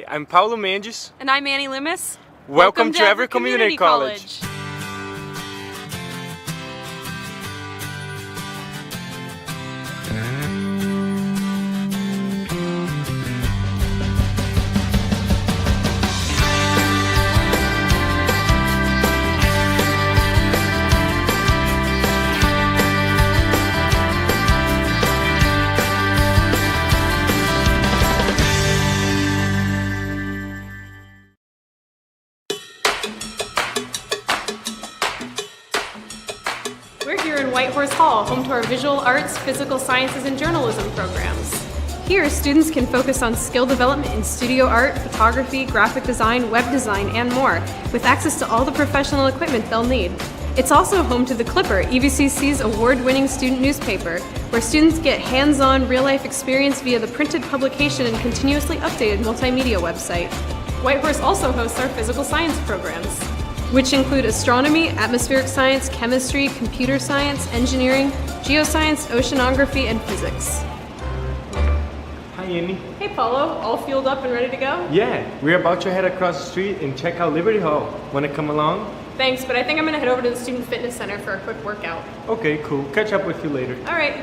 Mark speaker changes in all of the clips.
Speaker 1: I'm Paulo Mendes.
Speaker 2: And I'm Annie Limis.
Speaker 1: Welcome to Everett Community College.
Speaker 2: We're here in Whitehorse Hall, home to our visual arts, physical sciences, and journalism programs. Here, students can focus on skill development in studio art, photography, graphic design, web design, and more, with access to all the professional equipment they'll need. It's also home to The Clipper, EVCC's award-winning student newspaper, where students get hands-on, real-life experience via the printed publication and continuously updated multimedia website. Whitehorse also hosts our physical science programs, which include astronomy, atmospheric science, chemistry, computer science, engineering, geoscience, oceanography, and physics.
Speaker 1: Hi, Annie.
Speaker 2: Hey, Paulo, all fueled up and ready to go?
Speaker 1: Yeah, we're about to head across the street and check out Liberty Hall. Want to come along?
Speaker 2: Thanks, but I think I'm going to head over to the Student Fitness Center for a quick workout.
Speaker 1: Okay, cool. Catch up with you later.
Speaker 2: All right.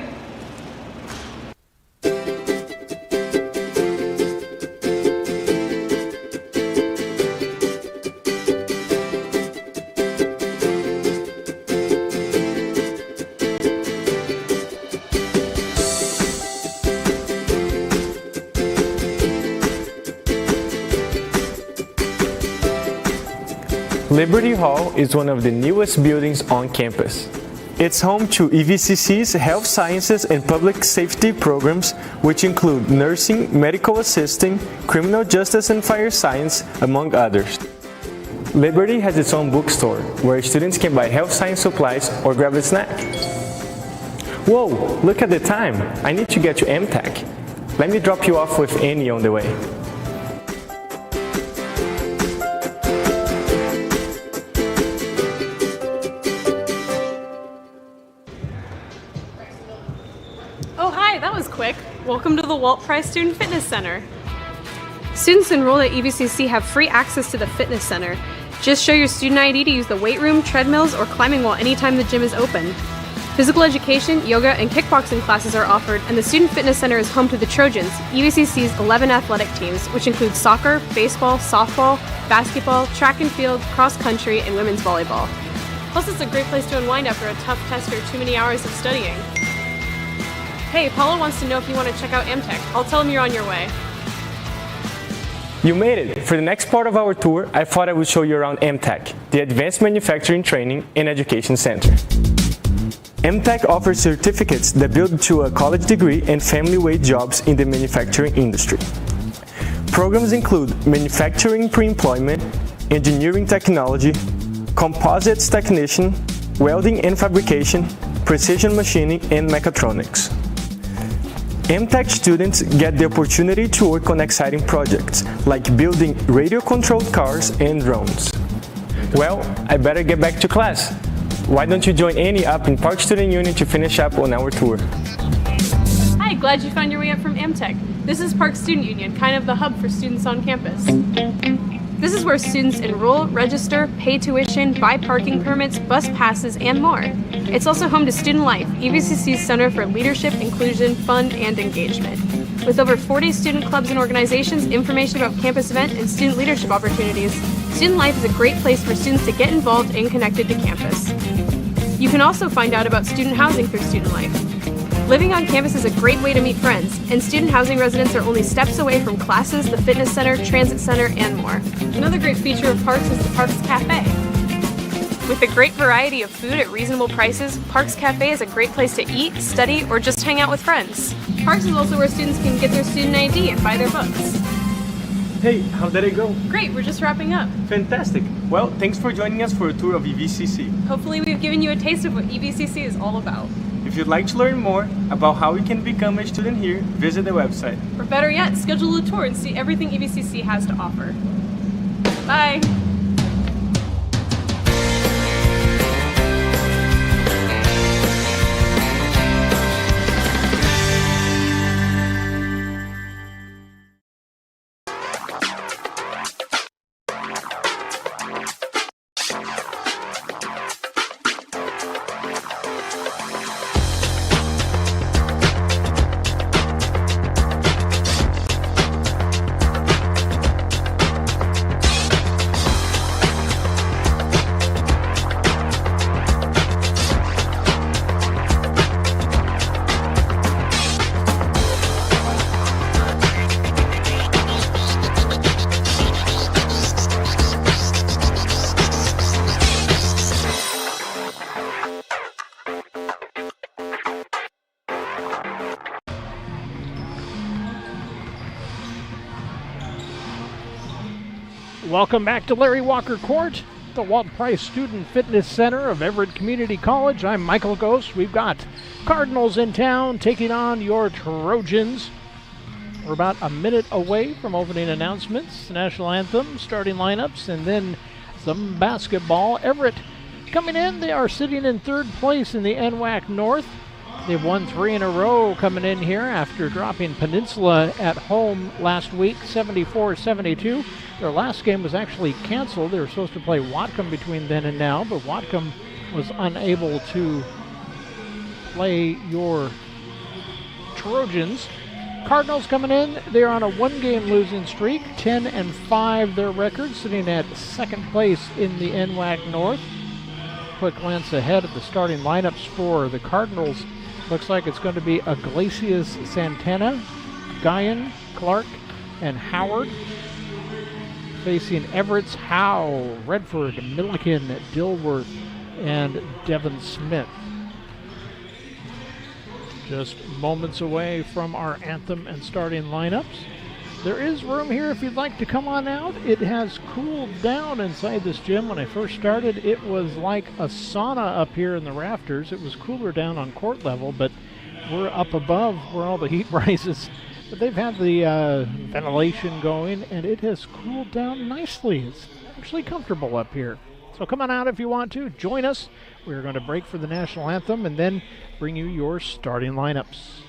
Speaker 1: Liberty Hall is one of the newest buildings on campus. It's home to EVCC's health sciences and public safety programs, which include nursing, medical assisting, criminal justice and fire science, among others. Liberty has its own bookstore, where students can buy health science supplies or grab a snack. Whoa, look at the time. I need to get to MTech. Let me drop you off with Annie on the way.
Speaker 2: Oh, hi, that was quick. Welcome to the Walt Price Student Fitness Center. Students enrolled at EVCC have free access to the fitness center. Just show your student ID to use the weight room, treadmills, or climbing wall anytime the gym is open. Physical education, yoga, and kickboxing classes are offered, and the Student Fitness Center is home to the Trojans, EVCC's 11 athletic teams, which include soccer, baseball, softball, basketball, track and field, cross country, and women's volleyball. Plus, it's a great place to unwind after a tough test or too many hours of studying. Hey, Paulo wants to know if you want to check out MTech. I'll tell him you're on your way.
Speaker 1: You made it! For the next part of our tour, I thought I would show you around MTech, the Advanced Manufacturing Training and Education Center. MTech offers certificates that build to a college degree and family-wage jobs in the manufacturing industry. Programs include manufacturing pre-employment, engineering technology, composites technician, welding and fabrication, precision machining, and mechatronics. MTech students get the opportunity to work on exciting projects, like building radio-controlled cars and drones. Well, I better get back to class. Why don't you join Annie up in Park Student Union to finish up on our tour?
Speaker 2: Hi, glad you found your way up from MTech. This is Park Student Union, kind of the hub for students on campus. This is where students enroll, register, pay tuition, buy parking permits, bus passes, and more. It's also home to Student Life, EVCC's Center for Leadership, Inclusion, Fun, and Engagement. With over 40 student clubs and organizations, information about campus events, and student leadership opportunities, Student Life is a great place for students to get involved and connected to campus. You can also find out about student housing through Student Life. Living on campus is a great way to meet friends, and student housing residents are only steps away from classes, the fitness center, transit center, and more. Another great feature of Parks is the Parks Cafe. With a great variety of food at reasonable prices, Parks Cafe is a great place to eat, study, or just hang out with friends. Parks is also where students can get their student ID and buy their books.
Speaker 1: Hey, how did it go?
Speaker 2: Great, we're just wrapping up.
Speaker 1: Fantastic. Well, thanks for joining us for a tour of EVCC.
Speaker 2: Hopefully we've given you a taste of what EVCC is all about.
Speaker 1: If you'd like to learn more about how you can become a student here, visit the website.
Speaker 2: Or better yet, schedule a tour and see everything EVCC has to offer. Bye!
Speaker 3: Welcome back to Larry Walker Court, the Walt Price Student Fitness Center of Everett Community College. I'm Michael Ghost. We've got Cardinals in town taking on your Trojans. We're about a minute away from opening announcements, national anthem, starting lineups, and then some basketball. Everett coming in, they are sitting in third place in the NWAC North. They've won 3 in a row coming in here after dropping Peninsula at home last week, 74-72. Their last game was actually canceled. They were supposed to play Whatcom between then and now, but Whatcom was unable to play your Trojans. Cardinals coming in, they're on a 1-game losing streak, 10-5 their record, sitting at second place in the NWAC North. Quick glance ahead at the starting lineups for the Cardinals. Looks like it's going to be Iglesias, Santana, Guyan, Clark, and Howard. Facing Everett's Howe, Redford, Milliken, Dilworth, and Devin Smith. Just moments away from our anthem and starting lineups. There is room here if you'd like to come on out. It has cooled down inside this gym. When I first started, it was like a sauna up here in the rafters. It was cooler down on court level, but we're up above where all the heat rises. But they've had the ventilation going, and it has cooled down nicely. It's actually comfortable up here. So come on out if you want to. Join us. We're going to break for the national anthem and then bring you your starting lineups.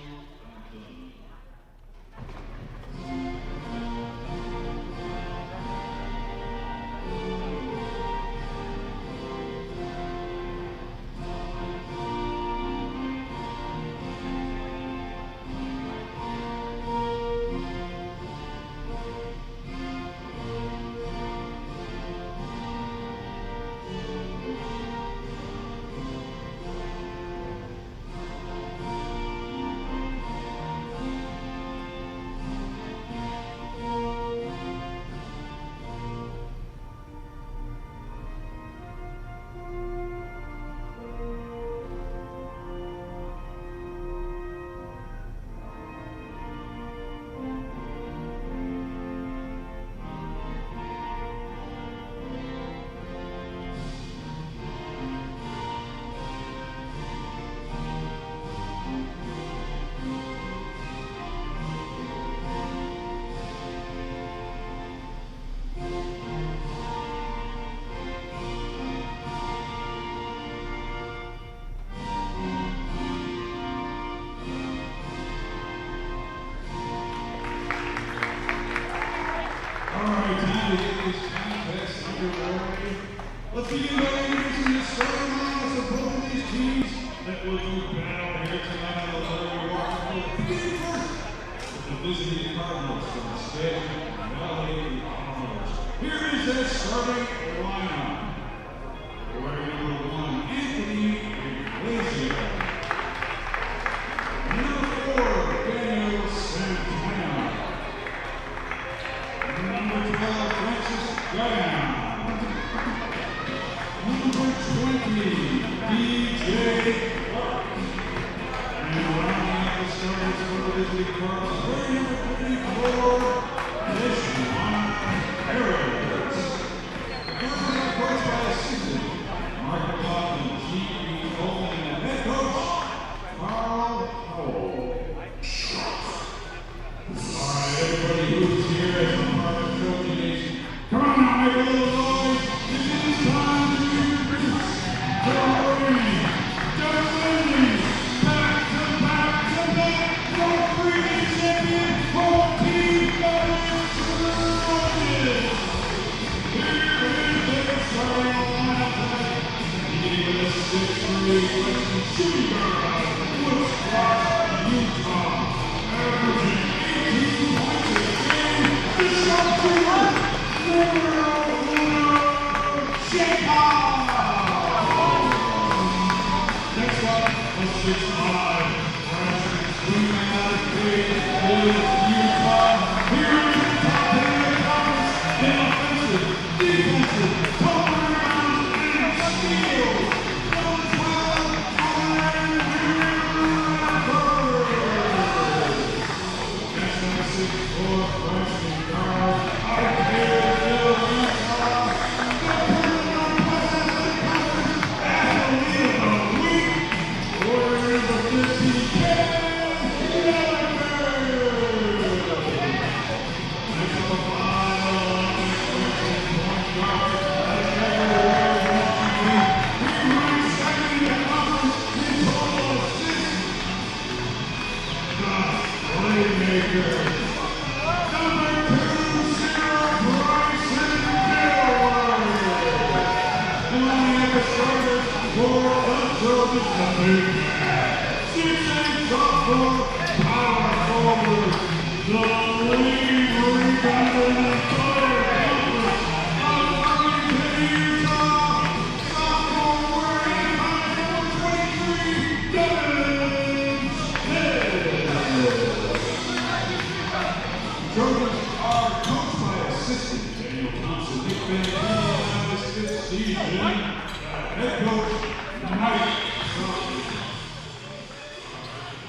Speaker 4: Let's begin by introducing the starting lineups of both of these teams that will do battle here tonight on the Larry Walker Court. Beginning first with the visiting Cardinals from the Skagit Valley College. Here is their starting lineup. Wearing number 1, Anthony Iglesias. Number 4, Daniel Santana. Number 12, Francis Guyan. Number 20, DJ Clark. And rounding out the starters for the visiting Cardinals, wearing number 24, Everett. The Cardinals are coached by assistant Mark McLaughlin, G.B. Coleman, and head coach Carl Howell. All right, everybody who's here at the Park of Trophy Nation, come on now, make a little noise. It is time to introduce the Rory, back-to-back North Region champion, 14 beginning with a 6'3" Western shooting guard, Woodstock, Utah, averaging 18 points a game. The sharpshooter, number 1, Chicago. Next up, a 6'5", freshman swinging out of big is Utah. Here is the top 10 of the conference in offensive, defensive, top rebounds, and steals. Number 12, Alan Weaver. Next up, 6'4", freshman guard, Arthur Hill.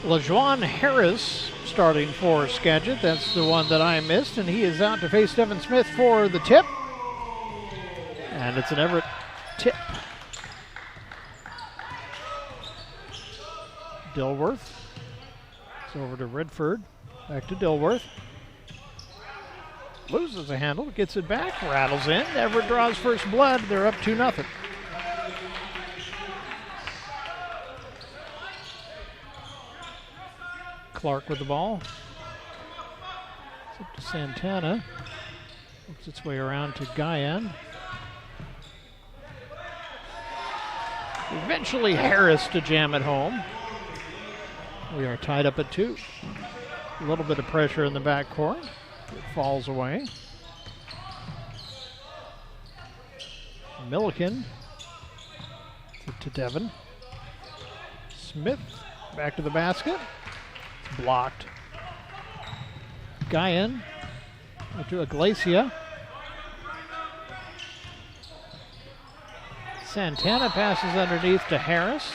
Speaker 3: LaJuan Harris starting for Skagit. That's the one that I missed, and he is out to face Devin Smith for the tip. And it's an Everett tip. Dilworth. It's over to Redford. Back to Dilworth. Loses a handle, gets it back, rattles in. Everett draws first blood. They're up 2-0. Clark with the ball. It's up to Santana. Works its way around to Guyan. Eventually Harris to jam it home. We are tied up at 2. A little bit of pressure in the backcourt. It falls away. Milliken to Devin. Smith back to the basket. Blocked. Guyan to Iglesia. Santana passes underneath to Harris.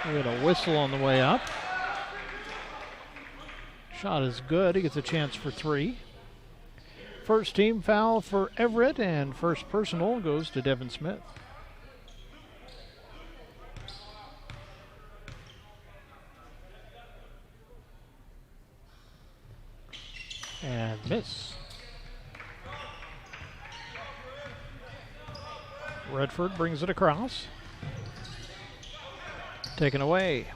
Speaker 3: We had a whistle on the way up. Shot is good. He gets a chance for 3. First team foul for Everett, and first personal goes to Devin Smith. And miss. Redford brings it across. Taken away.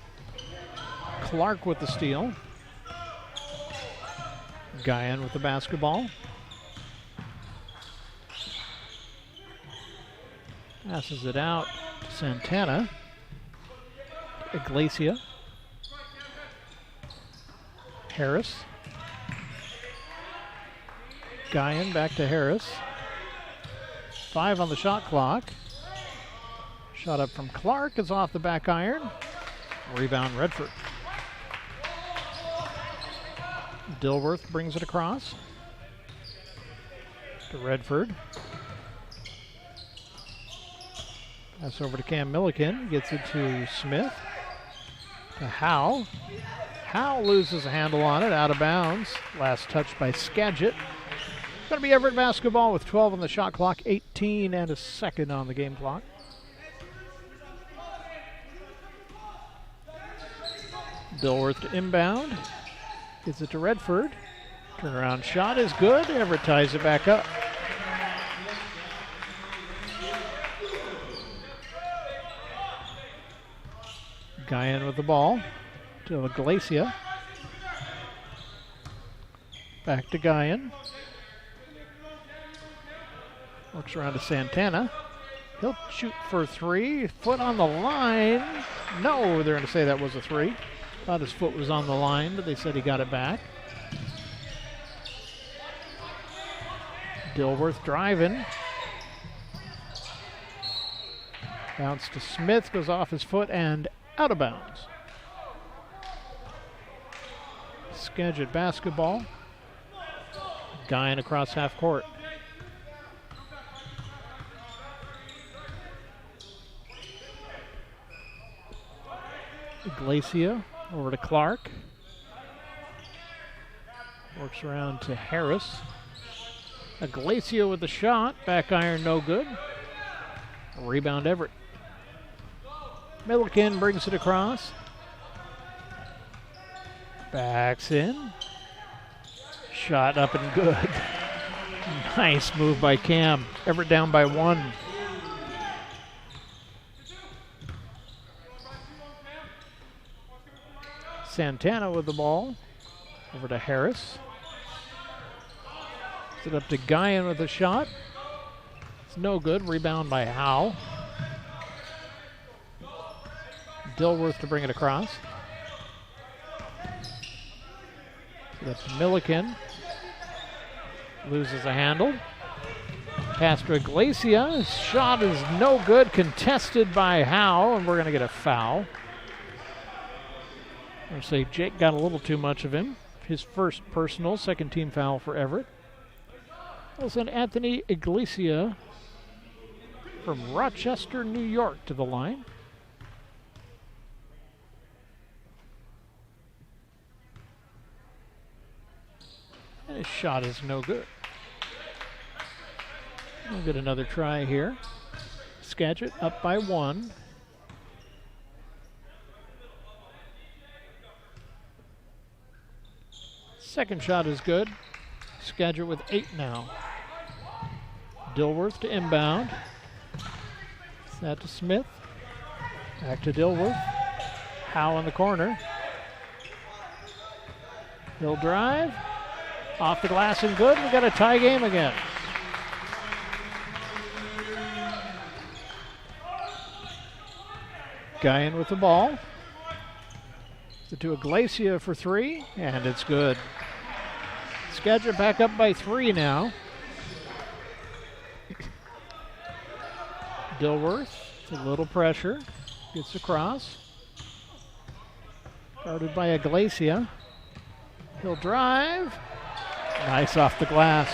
Speaker 3: Clark with the steal. Guyan with the basketball. Passes it out to Santana. Iglesia. Harris. Guyan back to Harris. 5 on the shot clock. Shot up from Clark is off the back iron. Rebound Redford. Dilworth brings it across to Redford. Pass over to Cam Milliken. Gets it to Smith. To Howe. Howe loses a handle on it, out of bounds. Last touch by Skagit. Going to be Everett basketball with 12 on the shot clock, 18 and a second on the game clock. Dilworth to inbound. Gets it to Redford. Turnaround shot is good. Everett ties it back up. Guyan with the ball to Iglesia. Back to Guyan. Works around to Santana. He'll shoot for 3. Foot on the line. No, they're going to say that was a 3. Thought his foot was on the line, but they said he got it back. Dilworth driving. Bounce to Smith, goes off his foot and out of bounds. Skagit basketball. Guyan across half court. Iglesia over to Clark. Works around to Harris. Iglesia with the shot. Back iron, no good. Rebound Everett. Milliken brings it across. Backs in. Shot up and good. Nice move by Cam. Everett down by 1. Santana with the ball. Over to Harris. Set up to Guyan with a shot. It's no good. Rebound by Howe. Dilworth to bring it across. That's Milliken. Loses a handle. Pass to Iglesia. Shot is no good. Contested by Howe, and we're going to get a foul. I say Jake got a little too much of him. His first personal, second team foul for Everett. We'll send Anthony Iglesia from Rochester, New York to the line. And his shot is no good. We'll get another try here. Skagit up by 1. Second shot is good. Skagit with 8 now. Dilworth to inbound. That to Smith. Back to Dilworth. Howe in the corner. He'll drive. Off the glass and good. We got a tie game again. Guyan with the ball. To Iglesia for 3, and it's good. Skagit back up by 3 now. Dilworth, a little pressure, gets across. Guarded by Iglesia. He'll drive. Nice off the glass.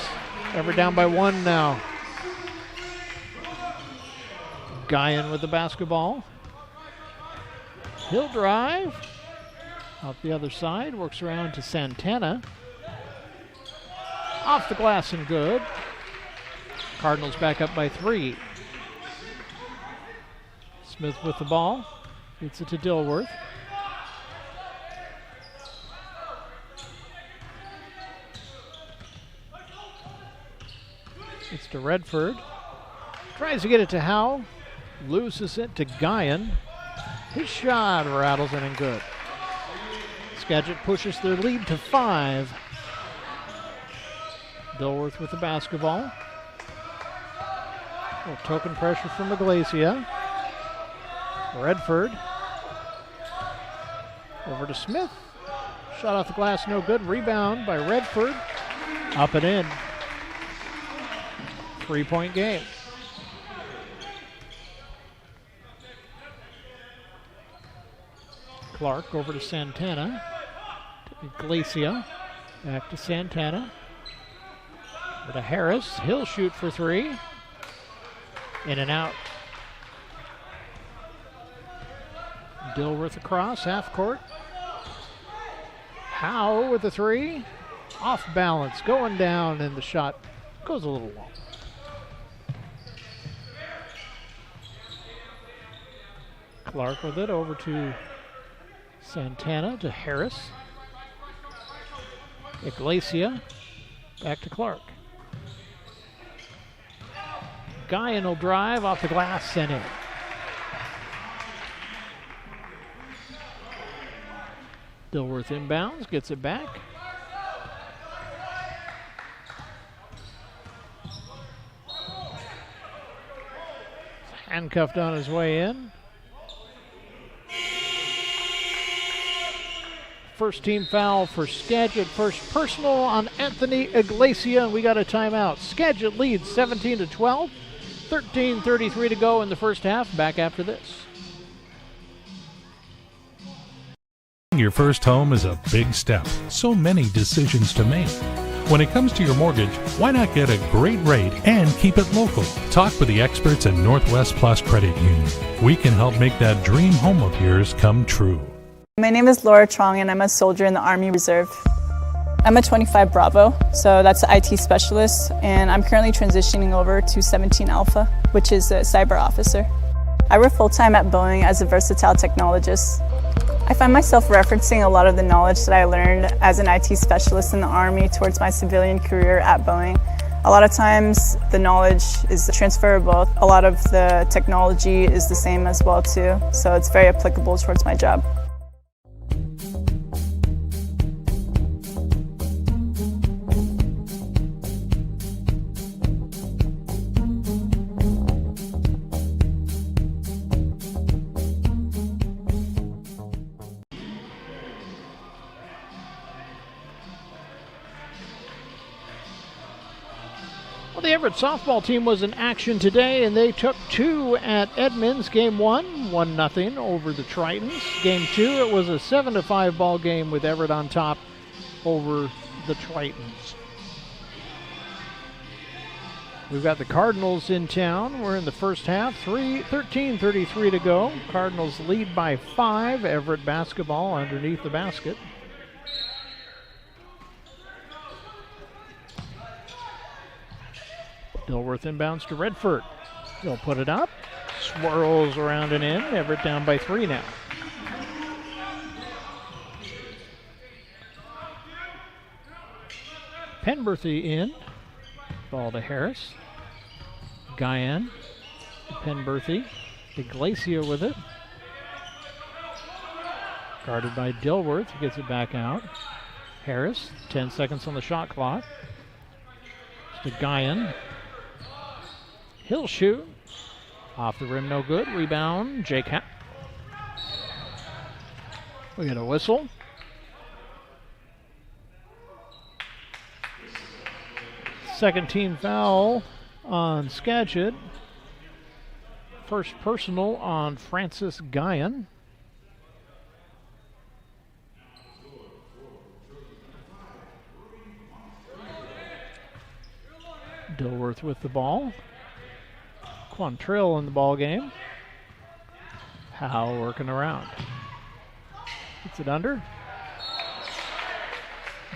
Speaker 3: Ever down by 1 now. Guyan with the basketball. He'll drive. Off the other side, works around to Santana. Off the glass and good. Cardinals back up by 3. Smith with the ball. Gets it to Dilworth. It's to Redford. Tries to get it to Howe. Loses it to Guyan. His shot rattles in and good. Skagit pushes their lead to 5. Dilworth with the basketball. A little token pressure from Iglesia. Redford. Over to Smith. Shot off the glass, no good. Rebound by Redford. Up and in. 3-point game. Clark over to Santana. Iglesia. Back to Santana. Over to Harris. He'll shoot for 3. In and out. Dilworth across, half court. Howe with the 3. Off balance, going down, and the shot goes a little long. Clark with it over to Santana, to Harris. Iglesia, back to Clark. Guyan will drive off the glass and in. Dilworth inbounds, gets it back. Handcuffed on his way in. First team foul for Skagit. First personal on Anthony Iglesia, and we got a timeout. Skagit leads 17-12. 13:33 to go in the first half. Back after this.
Speaker 5: Your first home is a big step. So many decisions to make. When it comes to your mortgage, why not get a great rate and keep it local? Talk with the experts at Northwest Plus Credit Union. We can help make that dream home of yours come true.
Speaker 6: My name is Laura Trong, and I'm a soldier in the Army Reserve. I'm a 25 Bravo, so that's an IT specialist, and I'm currently transitioning over to 17 Alpha, which is a cyber officer. I work full-time at Boeing as a versatile technologist. I find myself referencing a lot of the knowledge that I learned as an IT specialist in the Army towards my civilian career at Boeing. A lot of times the knowledge is transferable. A lot of the technology is the same as well too, so it's very applicable towards my job.
Speaker 3: Well, the Everett softball team was in action today, and they took 2 at Edmonds. Game 1, 1-0 over the Tritons. Game 2, it was a 7-5 ball game with Everett on top over the Tritons. We've got the Cardinals in town. We're in the first half, 13:33 to go. Cardinals lead by 5. Everett basketball underneath the basket. Dilworth inbounds to Redford. He'll put it up. Swirls around and in. Everett down by 3 now. Penberthy in. Ball to Harris. Guyan. Penberthy. Iglesia with it. Guarded by Dilworth. He gets it back out. Harris. 10 seconds on the shot clock. To Guyan. He'll shoot. Off the rim, no good. Rebound, Jake We get a whistle. Second team foul on Skagit. First personal on Francis Guyan. Dilworth with the ball. Quantrill in the ball game. Howe working around. Gets it under.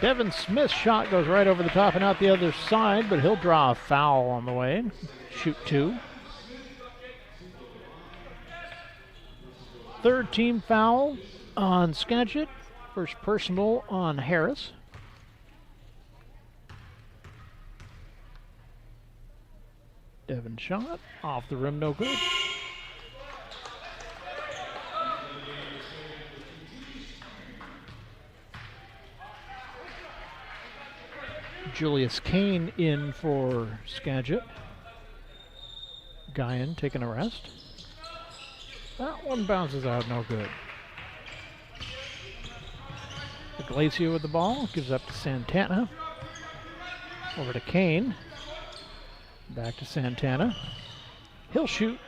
Speaker 3: Devin Smith's shot goes right over the top and out the other side, but he'll draw a foul on the way. Shoot 2. Third team foul on Skagit. First personal on Harris. Devin shot. Off the rim, no good. Julius Kane in for Skagit. Guyan taking a rest. That one bounces out, no good. Iglesia with the ball. Gives up to Santana. Over to Kane. Back to Santana. He'll shoot.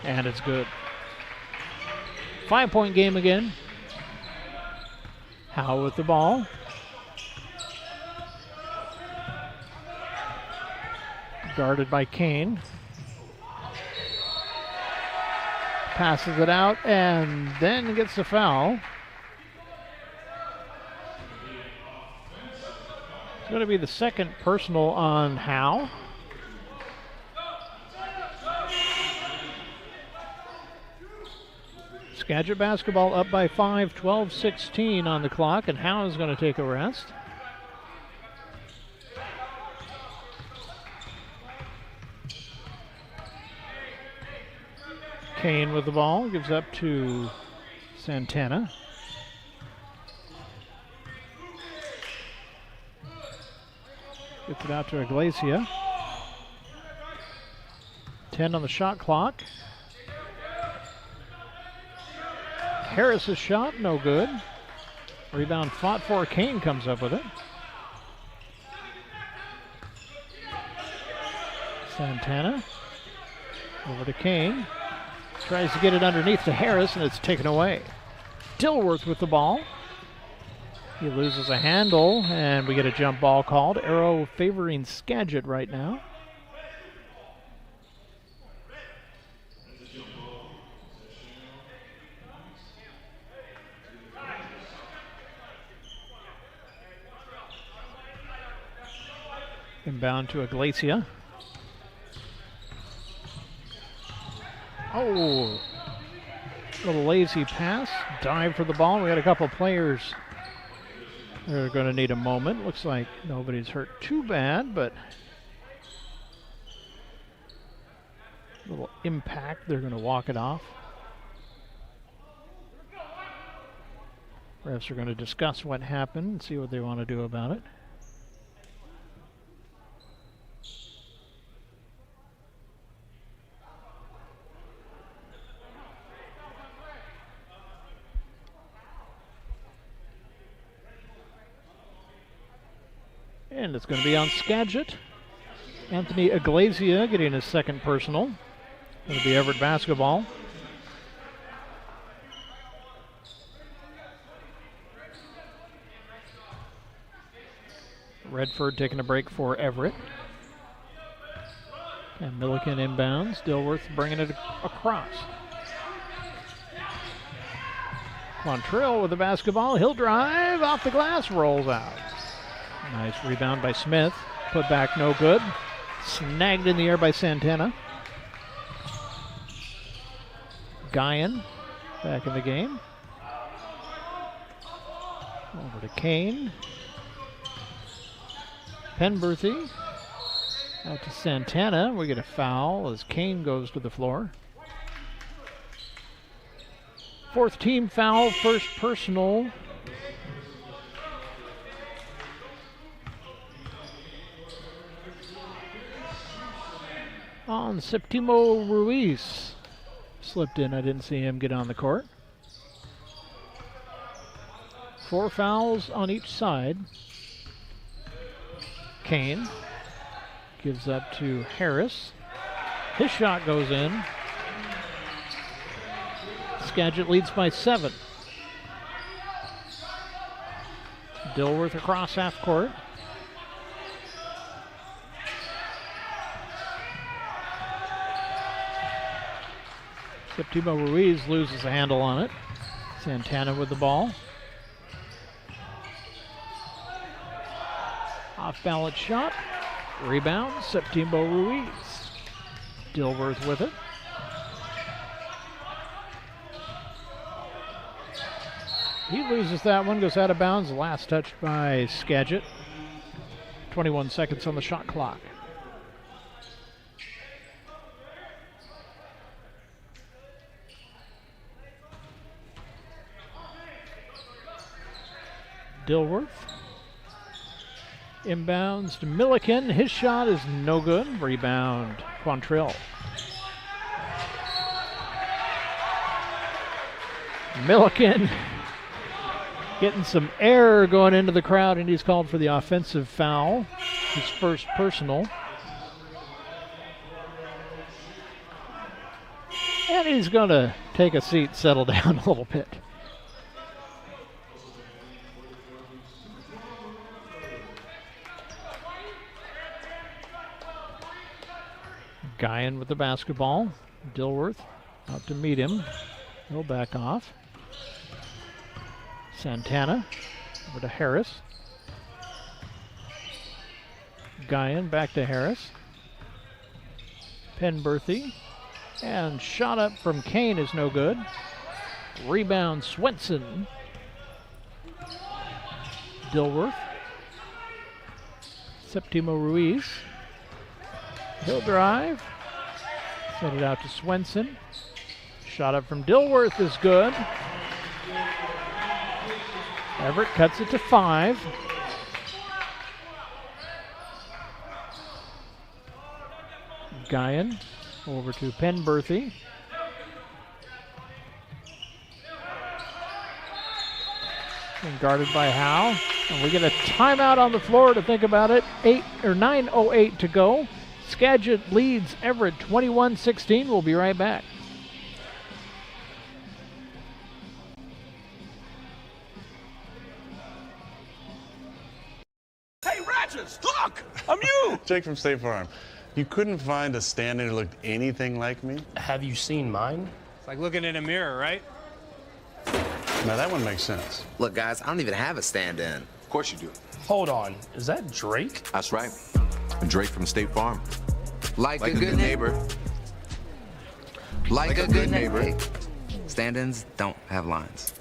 Speaker 3: And it's good. 5-point game again. Howe with the ball. Guarded by Kane. Passes it out and then gets the foul. It's going to be the second personal on Howe. Skagit basketball up by 5, 12-16 on the clock, and Howe is going to take a rest. Kane with the ball, gives up to Santana. Gets it out to Iglesia. 10 on the shot clock. Harris's shot, no good. Rebound fought for. Kane comes up with it. Santana. Over to Kane. Tries to get it underneath to Harris, and it's taken away. Dilworth with the ball. He loses a handle, and we get a jump ball called. Arrow favoring Skagit right now. Inbound to Iglesia. Oh, little lazy pass. Dive for the ball. We got a couple players that are going to need a moment. Looks like nobody's hurt too bad, but a little impact. They're going to walk it off. Refs are going to discuss what happened and see what they want to do about it. And it's going to be on Skagit. Anthony Iglesias getting his second personal. It'll be Everett basketball. Redford taking a break for Everett. And Milliken inbounds. Dilworth bringing it across. Quantrill with the basketball. He'll drive off the glass, rolls out. Nice rebound by Smith. Put back, no good. Snagged in the air by Santana. Guyan back in the game. Over to Kane. Penberthy out to Santana. We get a foul as Kane goes to the floor. Fourth team foul, first personal. On Septimo Ruiz. Slipped in, I didn't see him get on the court. 4 fouls on each side. Kane gives up to Harris. His shot goes in. Skagit leads by 7. Dilworth across half court. Septimo Ruiz loses a handle on it. Santana with the ball. Off-balance shot. Rebound, Septimo Ruiz. Dilworth with it. He loses that one, goes out of bounds. Last touch by Skagit. 21 seconds on the shot clock. Dilworth. Inbounds to Milliken. His shot is no good. Rebound, Quantrill. Milliken getting some air going into the crowd, and he's called for the offensive foul. His first personal. And he's going to take a seat, settle down a little bit. Guyan with the basketball. Dilworth out to meet him. He'll back off. Santana over to Harris. Guyan back to Harris. Penberthy. And shot up from Kane is no good. Rebound Swenson. Dilworth. Septimo Ruiz. He'll drive. Send it out to Swenson. Shot up from Dilworth is good. Everett cuts it to 5. Guyan over to Penberthy. And guarded by Howe. And we get a timeout on the floor to think about it. 9:08 to go. Skagit leads Everett 21-16. We'll be right back.
Speaker 7: Hey, Ratchets, look! I'm you!
Speaker 8: Jake from State Farm. You couldn't find a stand-in who looked anything like me?
Speaker 9: Have you seen mine?
Speaker 10: It's like looking in a mirror, right?
Speaker 8: Now that one makes sense.
Speaker 11: Look, guys, I don't even have a stand-in.
Speaker 7: Of course you do.
Speaker 9: Hold on, is that Drake?
Speaker 7: That's right. Drake from State Farm.
Speaker 11: Like a good neighbor. Like a good neighbor. Hey, stand-ins don't have lines.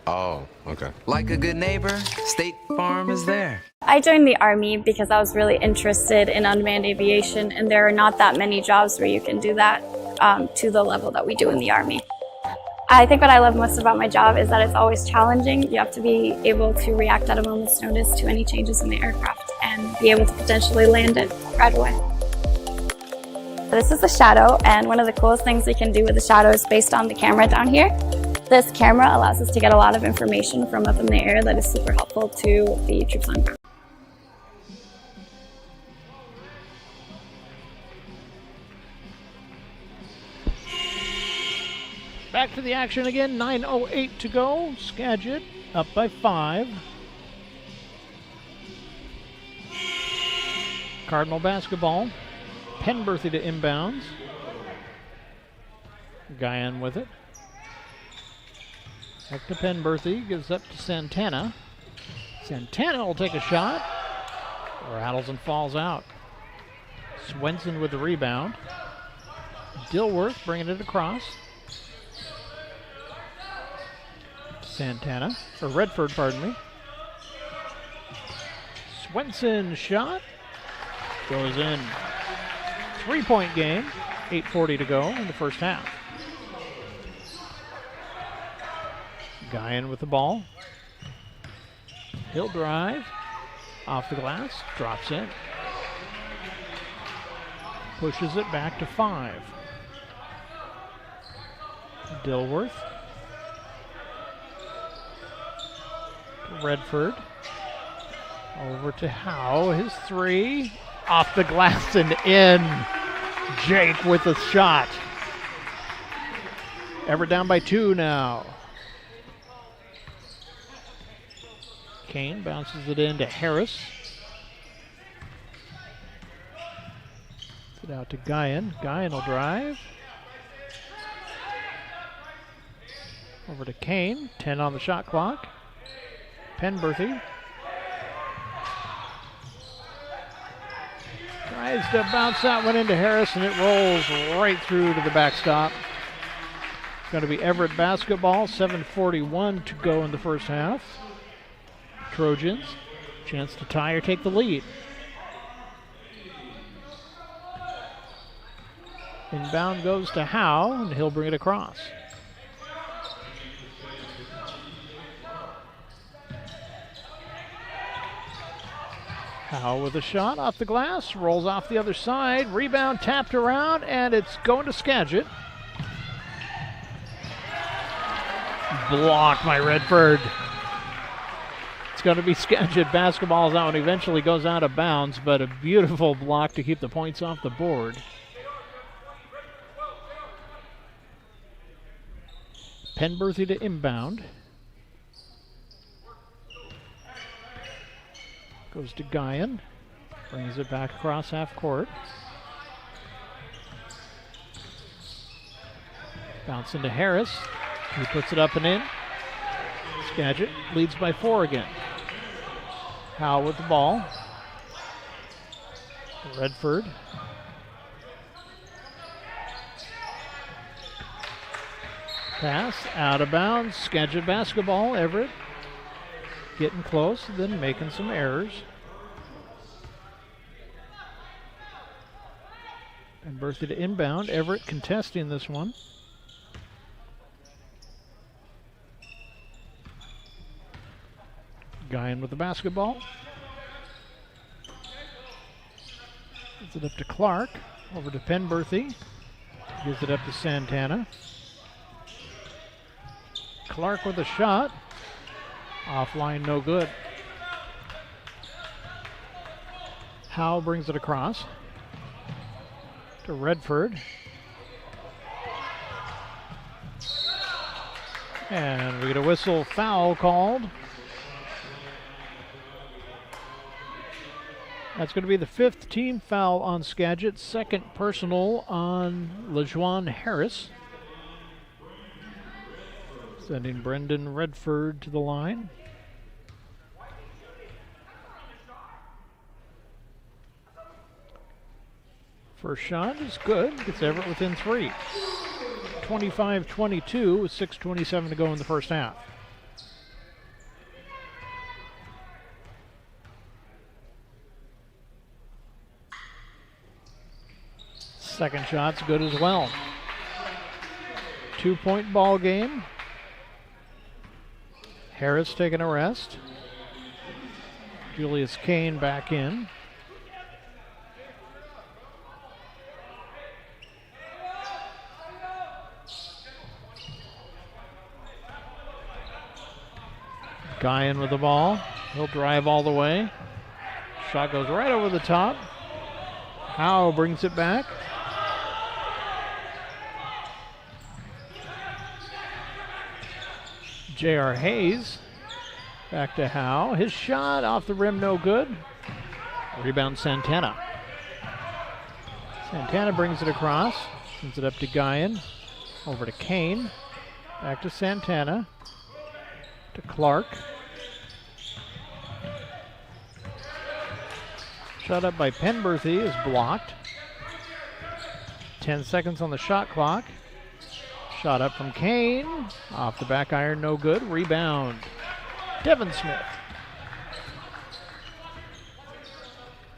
Speaker 7: Oh, okay.
Speaker 11: Like a good neighbor, State Farm is there.
Speaker 12: I joined the Army because I was really interested in unmanned aviation, and there are not that many jobs where you can do that to the level that we do in the Army. I think what I love most about my job is that it's always challenging. You have to be able to react at a moment's notice to any changes in the aircraft and be able to potentially land it right away. This is the Shadow, and one of the coolest things we can do with the Shadow is based on the camera down here. This camera allows us to get a lot of information from up in the air that is super helpful to the troops on ground.
Speaker 3: back to the action again. 9:08 to go. Skagit up by 5. Cardinal basketball. Penberthy to inbounds. Guyan with it. Back to Penberthy. Gives up to Santana. Santana will take a shot. Rattles and falls out. Swenson with the rebound. Dilworth bringing it across. Santana, or Redford, pardon me. Swenson shot. Goes in. 3-point game. 8:40 to go in the first half. Guyan with the ball. He'll drive. Off the glass. Drops in. Pushes it back to 5. Dilworth. Redford. Over to Howe. His 3. Off the glass and in. Jake with a shot. Everett down by 2 now. Kane bounces it in to Harris. It out to Guyan. Guyan will drive. Over to Kane. 10 on the shot clock. Penberthy. Tries to bounce that one into Harris, and it rolls right through to the backstop. It's going to be Everett basketball. 7:41 to go in the first half. Trojans. Chance to tie or take the lead. Inbound goes to Howe, and he'll bring it across. Howe with a shot off the glass, rolls off the other side, rebound tapped around, and it's going to Skagit. Blocked by Redford. It's going to be Skagit basketball as that one eventually goes out of bounds, but a beautiful block to keep the points off the board. Penberthy to inbound. Goes to Guyan. Brings it back across half court. Bounce into Harris. He puts it up and in. Skagit leads by 4 again. Howe with the ball. Redford. Pass out of bounds. Skagit basketball. Everett getting close, then making some errors. And Bertha to inbound. Everett contesting this one. Guyan with the basketball. Gives it up to Clark. Over to Penberthy. Gives it up to Santana. Clark with a shot. Offline, no good. Howe brings it across to Redford. And we get a whistle foul called. That's going to be the 5th team foul on Skagit, 2nd personal on LaJuan Harris. Sending Brendan Redford to the line. First shot is good. Gets Everett within 3. 25-22 with 6:27 to go in the first half. Second shot's good as well. 2-point ball game. Harris taking a rest. Julius Kane back in. Guyan with the ball. He'll drive all the way. Shot goes right over the top. Howe brings it back. J.R. Hayes back to Howe. His shot off the rim, no good. Rebound Santana. Santana brings it across. Sends it up to Guyan. Over to Kane. Back to Santana. To Clark. Shot up by Penberthy is blocked. 10 seconds on the shot clock. Shot up from Kane. Off the back iron, no good. Rebound. Devin Smith.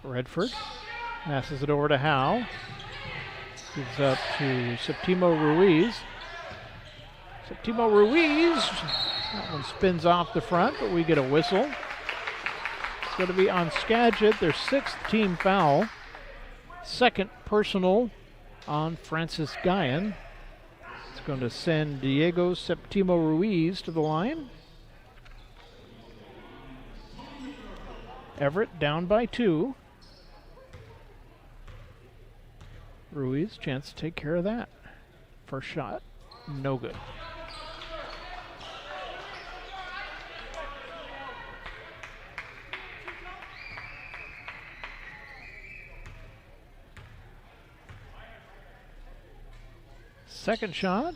Speaker 3: Redford passes it over to Howe. Gives up to Septimo Ruiz. Septimo Ruiz. That one spins off the front, but we get a whistle. It's going to be on Skagit, their 6th team foul. 2nd personal on Francis Guyan. It's going to send Diego Septimo Ruiz to the line. Everett down by 2. Ruiz, chance to take care of that. First shot, no good. Second shot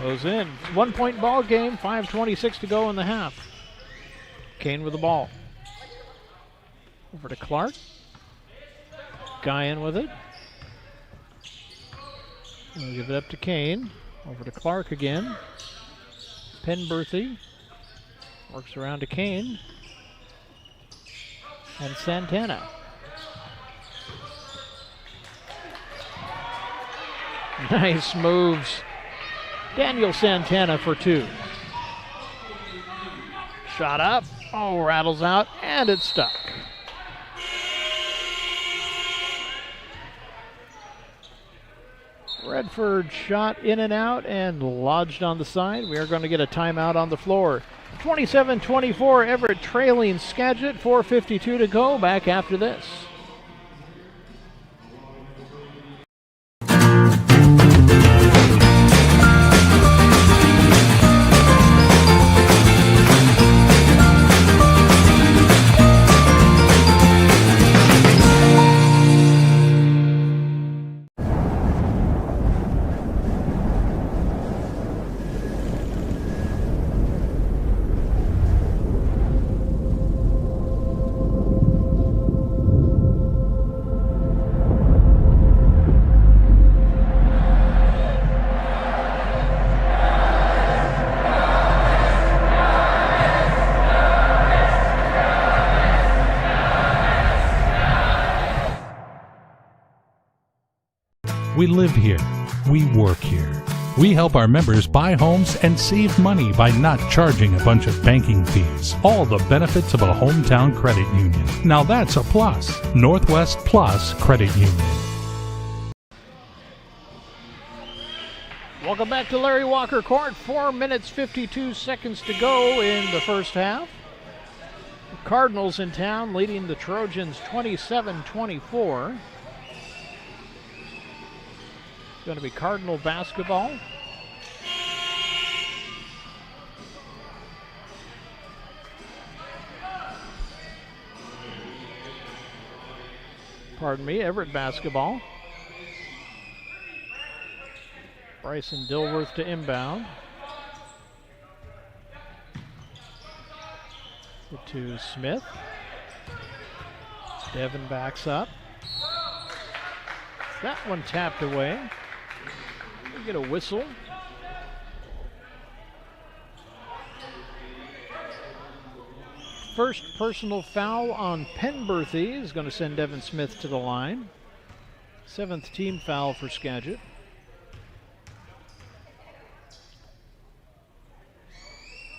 Speaker 3: goes in. 1 point ball game, 5:26 to go in the half. Kane with the ball. Over to Clark. Guyan with it. We'll give it up to Kane. Over to Clark again. Penberthy works around to Kane. And Santana. Nice moves. Daniel Santana for 2. Shot up. Oh, rattles out, and it's stuck. Redford shot in and out and lodged on the side. We are going to get a timeout on the floor. 27-24, Everett trailing Skagit. 4:52 to go. Back after this.
Speaker 5: We live here. We work here. We help our members buy homes and save money by not charging a bunch of banking fees. All the benefits of a hometown credit union. Now that's a plus. Northwest Plus Credit Union.
Speaker 3: Welcome back to Larry Walker Court. 4 minutes, 52 seconds to go in the first half. The Cardinals in town leading the Trojans 27-24. It's going to be Cardinal basketball. Pardon me, Everett basketball. Bryson Dilworth to inbound. To Smith. Devin backs up. That one tapped away. We get a whistle. First personal foul on Penberthy is going to send Devin Smith to the line. 7th team foul for Skagit.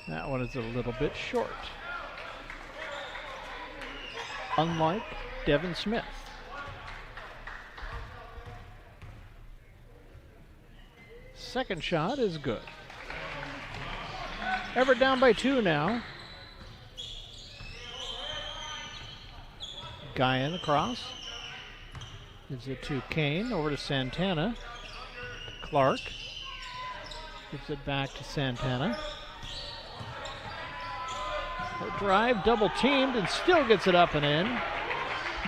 Speaker 3: That one is a little bit short. Unlike Devin Smith. Second shot is good. Everett down by 2 now. Guyan across. Gives it to Kane, over to Santana. To Clark. Gives it back to Santana. Her drive double teamed and still gets it up and in.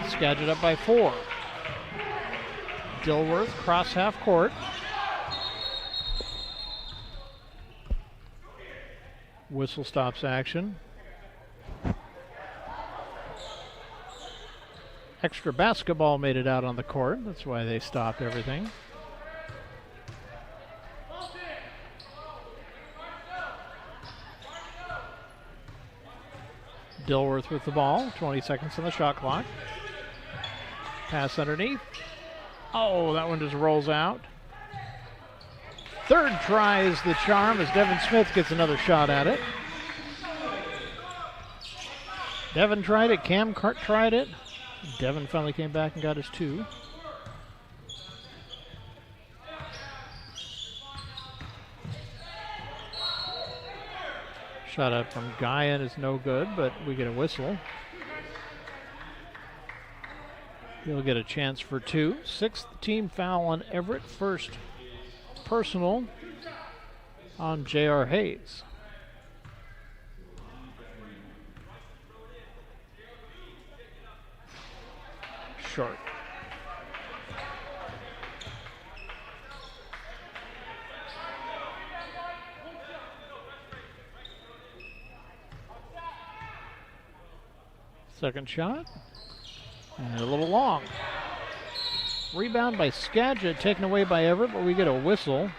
Speaker 3: Skagit up by 4. Dilworth cross half court. Whistle stops action. Extra basketball made it out on the court. That's why they stopped everything. Dilworth with the ball. 20 seconds on the shot clock. Pass underneath. Oh, that one just rolls out. Third try is the charm as Devin Smith gets another shot at it. Devin tried it. Cam Cart tried it. Devin finally came back and got his 2. Shot up from Guyan is no good, but we get a whistle. He'll get a chance for 2. 6th team foul on Everett. First personal on J.R. Hayes. Short. Second shot. And a little long. Rebound by Skagit, taken away by Everett, but we get a whistle.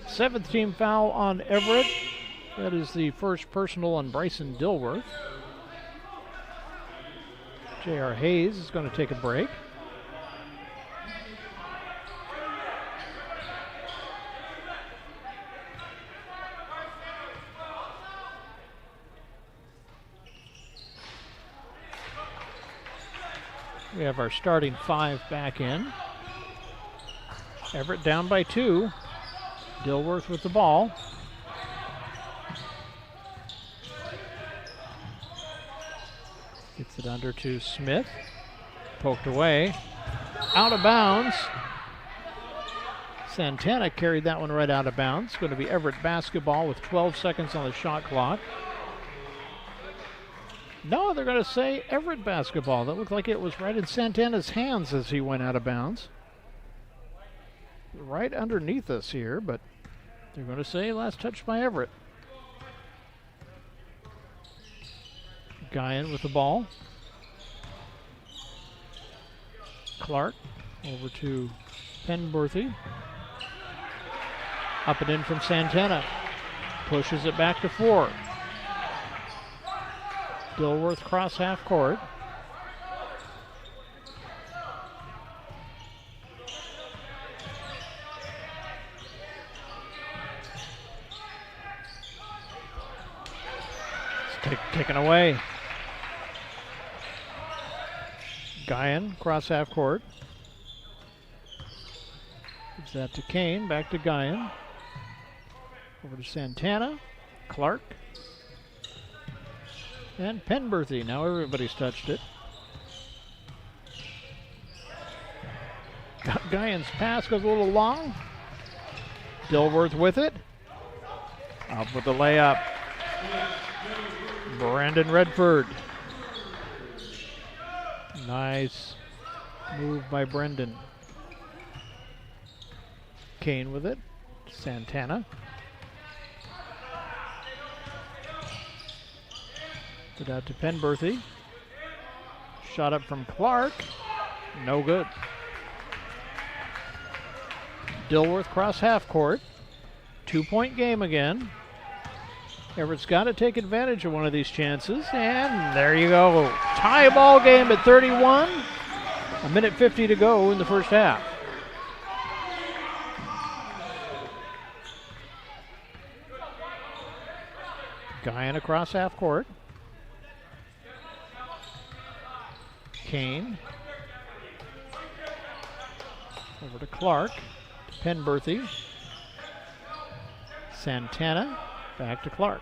Speaker 3: Seventh team foul on Everett. That is the first personal on Bryson Dilworth. J.R. Hayes is going to take a break. We have our starting 5 back in. Everett down by 2. Dilworth with the ball. Gets it under to Smith. Poked away. Out of bounds. Santana carried that one right out of bounds. Going to be Everett basketball with 12 seconds on the shot clock. No, they're going to say Everett basketball. That looked like it was right in Santana's hands as he went out of bounds. Right underneath us here, but they're going to say last touch by Everett. Guyan with the ball. Clark over to Penberthy. Up and in from Santana. Pushes it back to 4. Dilworth cross half court. It's taken away. Guyan cross half court. Gives that to Kane. Back to Guyan. Over to Santana. Clark. And Penberthy. Now everybody's touched it. Guyan's pass goes a little long. Dilworth with it. Up with the layup. Brandon Redford. Nice move by Brendan. Kane with it. Santana. Put out to Penberthy. Shot up from Clark. No good. Dilworth cross half court. 2-point game again. Everett's got to take advantage of one of these chances. And there you go. Tie ball game at 31. 1:50 to go in the first half. Guyan across half court. Kane. Over to Clark. Penberthy. Santana. Back to Clark.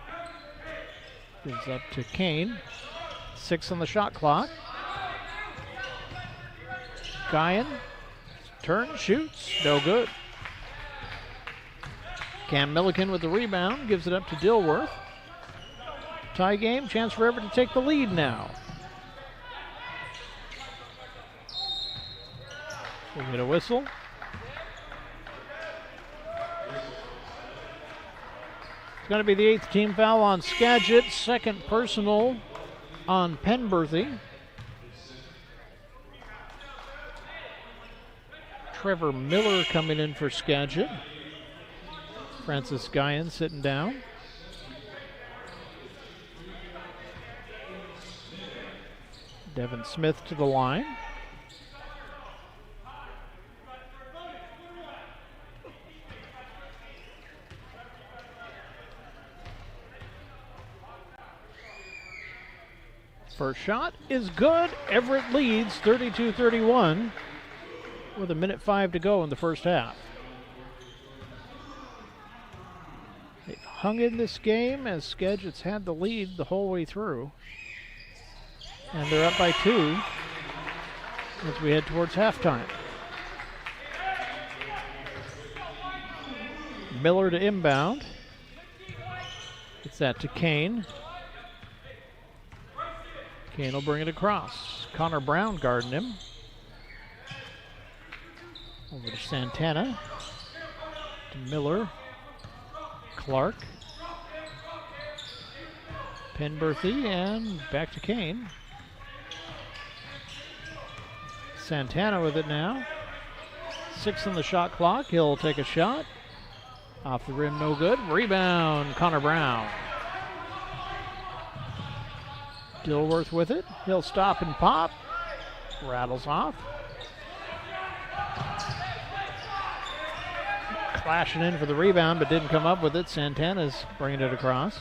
Speaker 3: Gives up to Kane. 6 on the shot clock. Guyan. Turn, shoots. No good. Cam Milliken with the rebound, gives it up to Dilworth. Tie game, chance for Everett to take the lead now. We'll get a whistle. It's going to be the 8th team foul on Skagit, second personal on Penberthy. Trevor Miller coming in for Skagit. Francis Guyan sitting down. Devin Smith to the line. First shot is good. Everett leads 32-31 with 1:05 to go in the first half. They've hung in this game as Skagit's had the lead the whole way through. And they're up by 2 as we head towards halftime. Miller to inbound. Gets that to Kane. Kane will bring it across. Connor Brown guarding him. Over to Santana. To Miller. Clark. Penberthy and back to Kane. Santana with it now. 6 on the shot clock. He'll take a shot. Off the rim, no good. Rebound, Connor Brown. Dilworth with it. He'll stop and pop. Rattles off. Clashing in for the rebound, but didn't come up with it. Santana's bringing it across.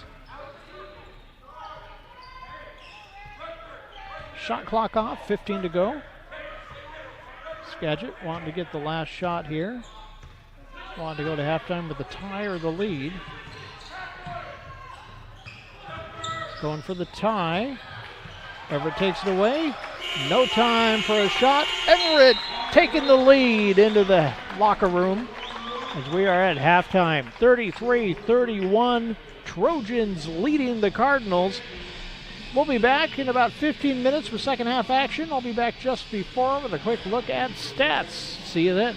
Speaker 3: Shot clock off, 15 to go. Skagit wanting to get the last shot here. Wanting to go to halftime with the tie or the lead. Going for the tie. Everett takes it away. No time for a shot. Everett taking the lead into the locker room as we are at halftime. 33-31. Trojans leading the Cardinals. We'll be back in about 15 minutes with second half action. I'll be back just before with a quick look at stats. See you then.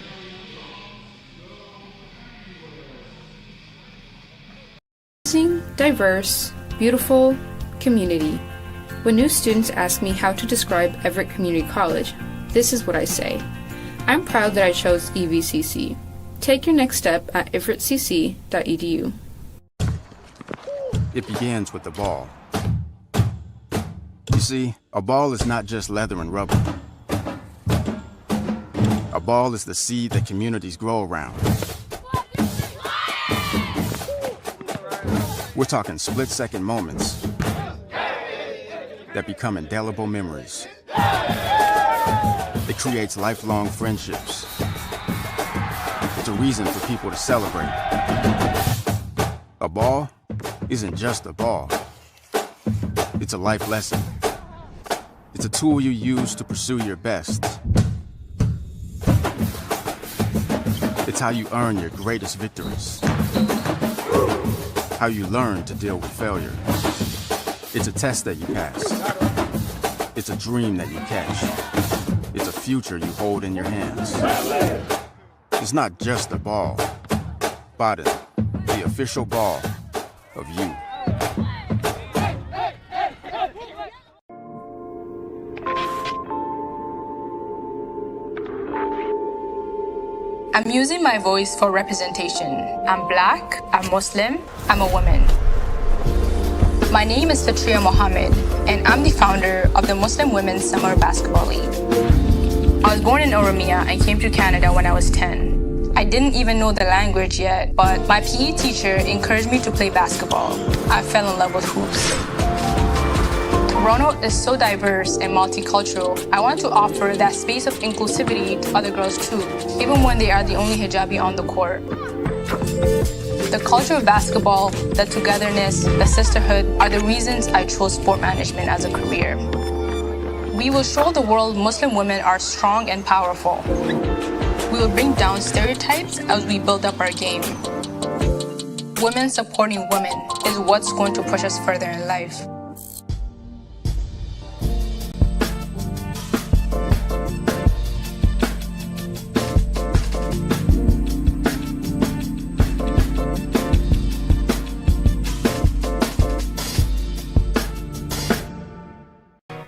Speaker 13: Diverse, beautiful community. When new students ask me how to describe Everett Community College, this is what I say. I'm proud that I chose EVCC. Take your next step at everettcc.edu.
Speaker 14: It begins with the ball. You see, a ball is not just leather and rubber. A ball is the seed that communities grow around. We're talking split-second moments that become indelible memories. It creates lifelong friendships. It's a reason for people to celebrate. A ball isn't just a ball. It's a life lesson. It's a tool you use to pursue your best. It's how you earn your greatest victories. How you learn to deal with failure. It's a test that you pass. It's a dream that you catch. It's a future you hold in your hands. It's not just a ball. Bottom, the official ball of you.
Speaker 13: I'm using my voice for representation. I'm Black, I'm Muslim, I'm a woman. My name is Fatria Mohammed, and I'm the founder of the Muslim Women's Summer Basketball League. I was born in Oromia and came to Canada when I was 10. I didn't even know the language yet, but my PE teacher encouraged me to play basketball. I fell in love with hoops. Toronto is so diverse and multicultural. I want to offer that space of inclusivity to other girls too, even when they are the only hijabi on the court. The culture of basketball, the togetherness, the sisterhood are the reasons I chose sport management as a career. We will show the world Muslim women are strong and powerful. We will bring down stereotypes as we build up our game. Women supporting women is what's going to push us further in life.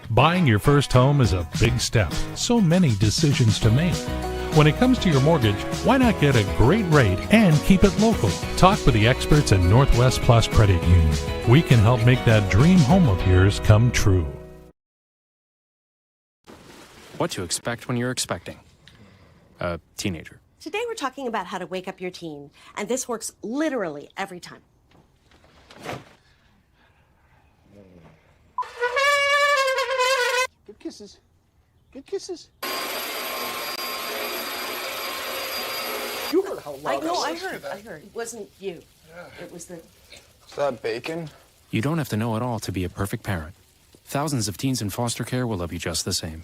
Speaker 5: Buying your first home is a big step. So many decisions to make. When it comes to your mortgage, why not get a great rate and keep it local? Talk with the experts at Northwest Plus Credit Union. We can help make that dream home of yours come true.
Speaker 15: What to expect when you're expecting a teenager.
Speaker 16: Today we're talking about how to wake up your teen, and this works literally every time.
Speaker 17: Good kisses. Good kisses. You heard how loud
Speaker 16: I heard. It wasn't you. Yeah. It was the...
Speaker 17: Is that bacon?
Speaker 15: You don't have to know it all to be a perfect parent. Thousands of teens in foster care will love you just the same.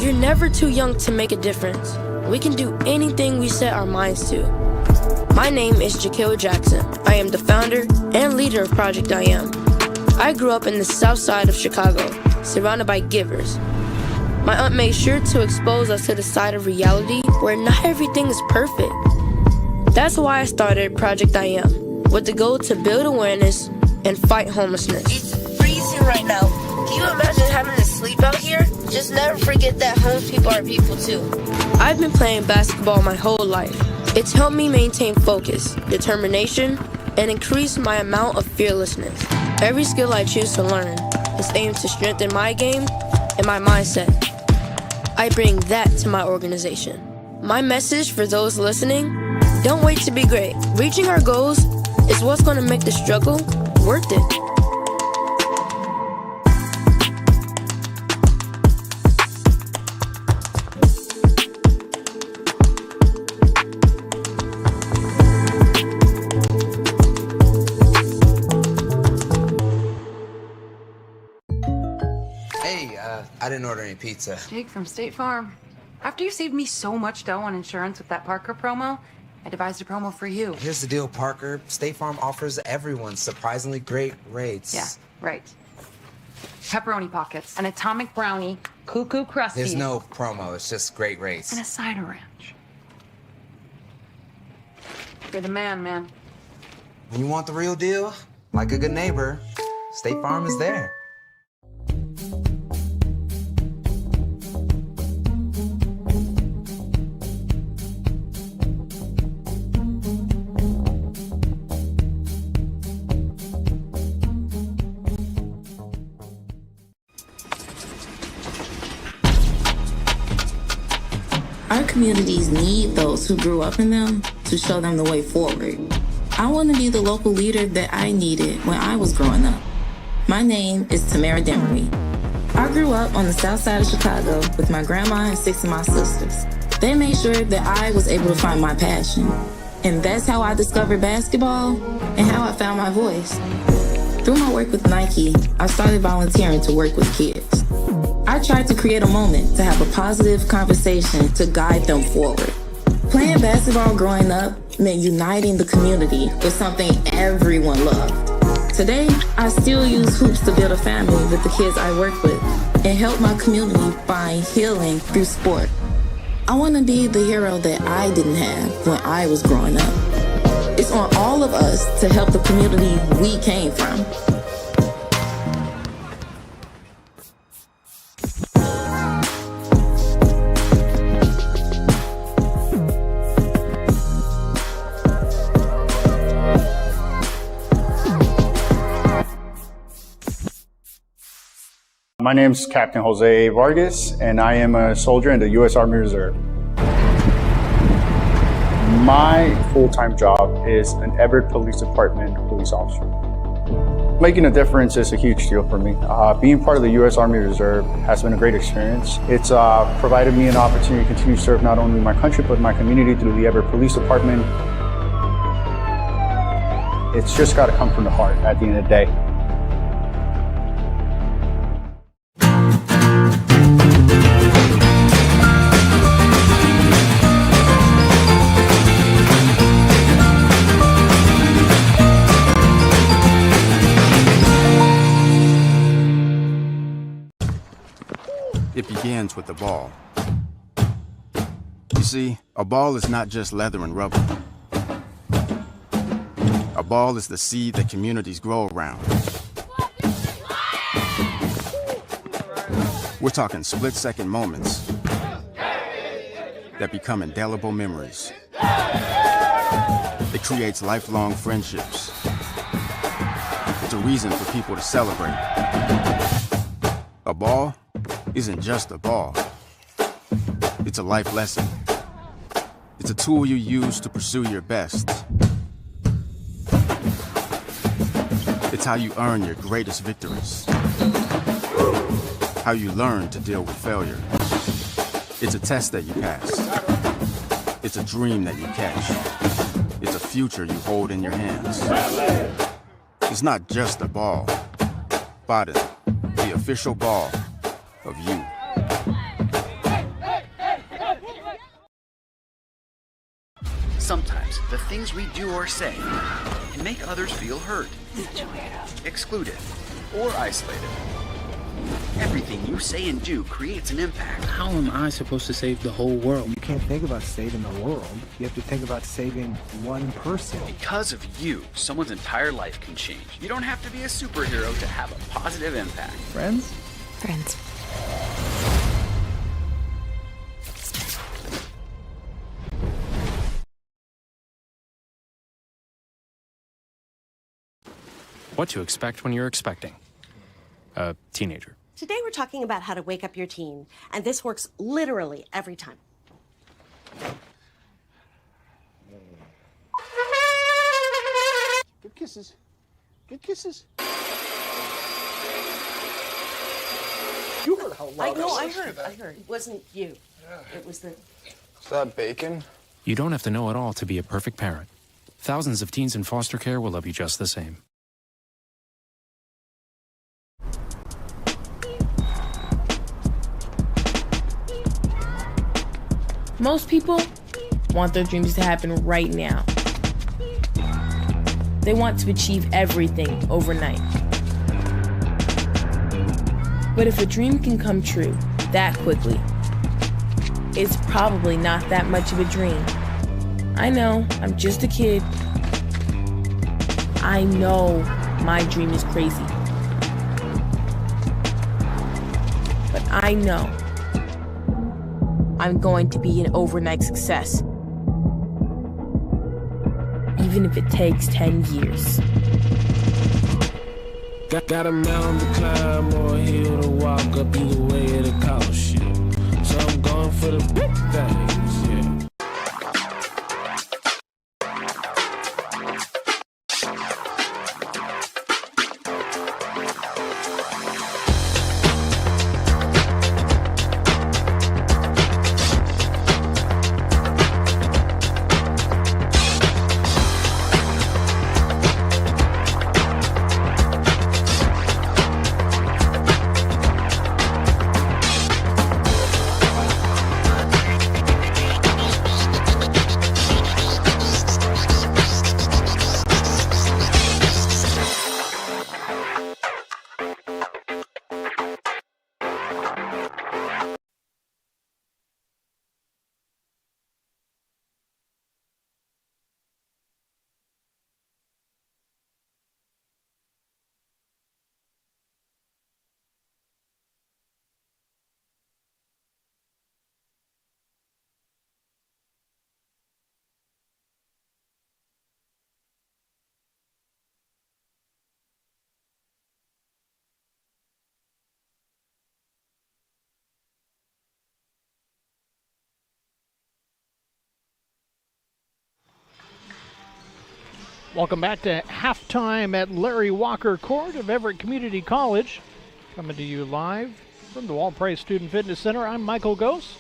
Speaker 18: You're never too young to make a difference. We can do anything we set our minds to. My name is Jaquil Jackson. I am the founder and leader of Project I Am. I grew up in the south side of Chicago, surrounded by givers. My aunt made sure to expose us to the side of reality where not everything is perfect. That's why I started Project I Am, with the goal to build awareness and fight homelessness.
Speaker 19: It's freezing right now. Can you imagine having to sleep out here? Just never forget that homeless people are people too.
Speaker 18: I've been playing basketball my whole life. It's helped me maintain focus, determination, and increase my amount of fearlessness. Every skill I choose to learn is aimed to strengthen my game and my mindset. I bring that to my organization. My message for those listening, don't wait to be great. Reaching our goals is what's going to make the struggle worth it.
Speaker 11: I didn't order any pizza.
Speaker 20: Jake from State Farm. After you saved me so much dough on insurance with that Parker promo, I devised a promo for you.
Speaker 11: Here's the deal, Parker. State Farm offers everyone surprisingly great rates.
Speaker 20: Yeah, right. Pepperoni pockets, an atomic brownie, cuckoo crusty.
Speaker 11: There's no promo, it's just great rates.
Speaker 20: And a cider ranch. You're the man.
Speaker 11: When you want the real deal, like a good neighbor, State Farm is there.
Speaker 21: Our communities need those who grew up in them to show them the way forward. I want to be the local leader that I needed when I was growing up. My name is Tamara Demery. I grew up on the south side of Chicago with my grandma and 6 of my sisters. They made sure that I was able to find my passion. And that's how I discovered basketball and how I found my voice. Through my work with Nike, I started volunteering to work with kids. I tried to create a moment to have a positive conversation to guide them forward. Playing basketball growing up meant uniting the community with something everyone loved. Today, I still use hoops to build a family with the kids I work with and help my community find healing through sport. I want to be the hero that I didn't have when I was growing up. It's on all of us to help the community we came from.
Speaker 1: My name's Captain Jose Vargas, and I am a soldier in the U.S. Army Reserve. My full-time job is an Everett Police Department police officer. Making a difference is a huge deal for me. Being part of the U.S. Army Reserve has been a great experience. It's provided me an opportunity to continue to serve not only my country, but my community through the Everett Police Department. It's just got to come from the heart at the end of the day.
Speaker 14: It begins with the ball. You see, a ball is not just leather and rubber. A ball is the seed that communities grow around. We're talking split-second moments that become indelible memories. It creates lifelong friendships. It's a reason for people to celebrate. A ball isn't just a ball. It's a life lesson. It's a tool you use to pursue your best. It's how you earn your greatest victories. How you learn to deal with failure. It's a test that you pass. It's a dream that you catch. It's a future you hold in your hands. It's not just a ball. Baden, the official ball of you.
Speaker 22: Sometimes the things we do or say can make others feel hurt, excluded, or isolated. Everything you say and do creates an impact.
Speaker 23: How am I supposed to save the whole world? You can't think about saving the world. You have to think about saving one person.
Speaker 22: Because of you, someone's entire life can change. You don't have to be a superhero to have a positive impact.
Speaker 23: Friends?
Speaker 24: Friends.
Speaker 15: What to expect when you're expecting a teenager.
Speaker 16: Today we're talking about how to wake up your teen, and this works literally every time.
Speaker 17: Good kisses. Good kisses. You heard how loud
Speaker 16: I heard. It wasn't you. It was the...
Speaker 17: Is that bacon?
Speaker 15: You don't have to know it all to be a perfect parent. Thousands of teens in foster care will love you just the same.
Speaker 25: Most people want their dreams to happen right now. They want to achieve everything overnight. But if a dream can come true that quickly, it's probably not that much of a dream. I know, I'm just a kid. I know my dream is crazy. But I know I'm going to be an overnight success. Even if it takes 10 years.
Speaker 26: Got a mountain to climb or a hill to walk up, either way it'll cost you. So I'm going for the big things, yeah.
Speaker 3: Welcome back to halftime at Larry Walker Court of Everett Community College. Coming to you live from the Walt Price Student Fitness Center. I'm Michael Gose.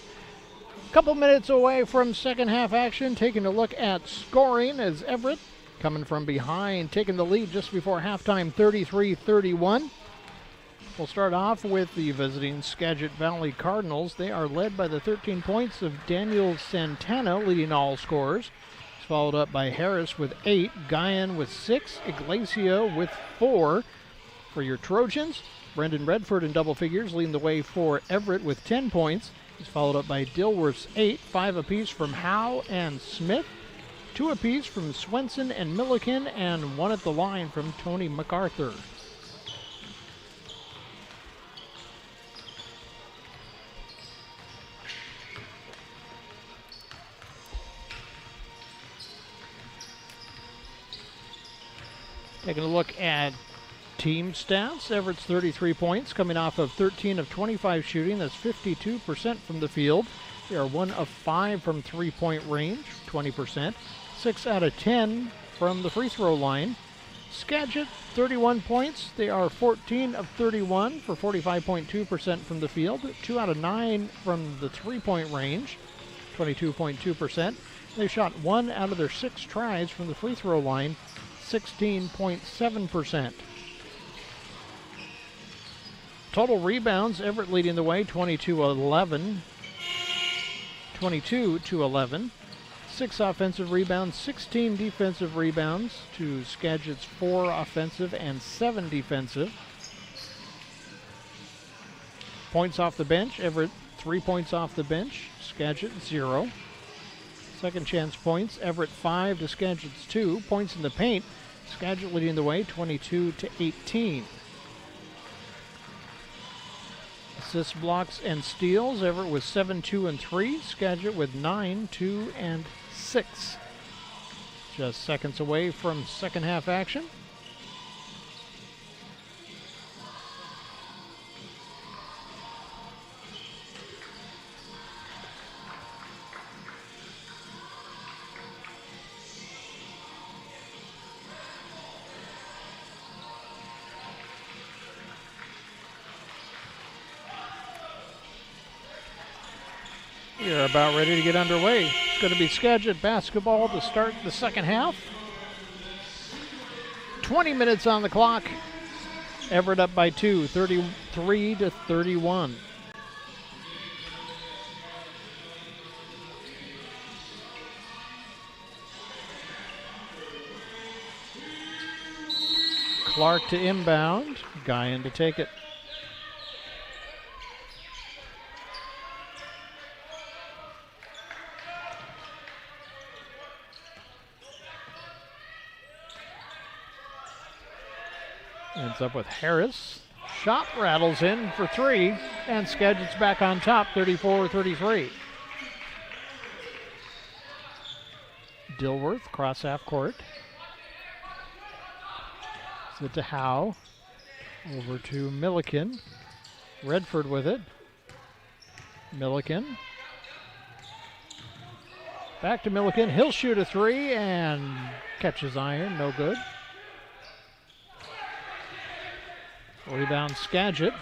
Speaker 3: A couple minutes away from second half action, taking a look at scoring as Everett coming from behind, taking the lead just before halftime, 33-31. We'll start off with the visiting Skagit Valley Cardinals. They are led by the 13 points of Daniel Santana, leading all scorers. He's followed up by Harris with 8, Guyan with 6, Iglesia with 4. For your Trojans, Brendan Redford in double figures, leading the way for Everett with 10 points. He's followed up by Dilworth's 8, 5 apiece from Howe and Smith, 2 apiece from Swenson and Milliken, and 1 at the line from Tony MacArthur. Taking a look at team stats, Everett's 33 points, coming off of 13 of 25 shooting. That's 52% from the field. They are 1 of 5 from three-point range, 20%. 6 out of 10 from the free throw line. Skagit, 31 points. They are 14 of 31 for 45.2% from the field. 2 out of 9 from the three-point range, 22.2%. They shot 1 out of their 6 tries from the free throw line, 16.7%. Total rebounds, Everett leading the way, 22 to 11. 6 offensive rebounds, 16 defensive rebounds to Skagit's 4 offensive and 7 defensive. Points off the bench, Everett 3 points off the bench, Skagit 0. Second chance points, Everett 5 to Skagit's 2. Points in the paint, Skagit leading the way, 22 to 18. Assists, blocks, and steals, Everett with 7, 2, and 3. Skagit with 9, 2, and 6. Just seconds away from second half action. We are about ready to get underway. It's going to be Skagit basketball to start the second half. 20 minutes on the clock. Everett up by 2, 33 to 31. Clark to inbound. Guyan to take it. Ends up with Harris. Shot rattles in for 3, and Skagit's back on top, 34-33. Dilworth, cross half court. Sit to Howe. Over to Milliken. Redford with it. Milliken. Back to Milliken. He'll shoot a 3 and catches iron. No good. Rebound Skagit.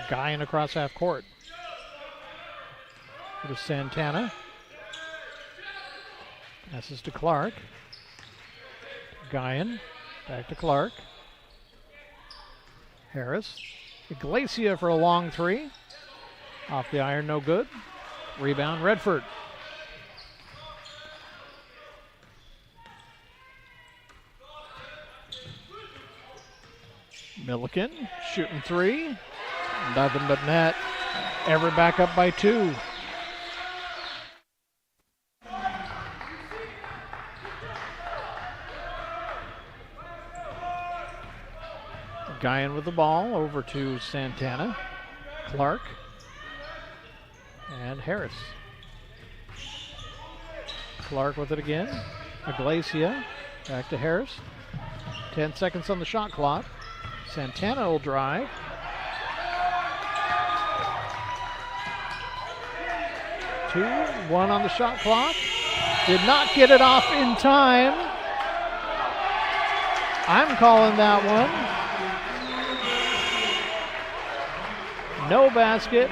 Speaker 3: Guyan across half court. To Santana. Passes to Clark. Guyan. Back to Clark. Harris. Iglesia for a long 3. Off the iron, no good. Rebound Redford. Milliken shooting 3. Nothing but net. Everett back up by 2. Guyan with the ball over to Santana. Clark. And Harris. Clark with it again. Iglesia. Back to Harris. 10 seconds on the shot clock. Santana will drive. Two, 1 on the shot clock. Did not get it off in time. I'm calling that one. No basket.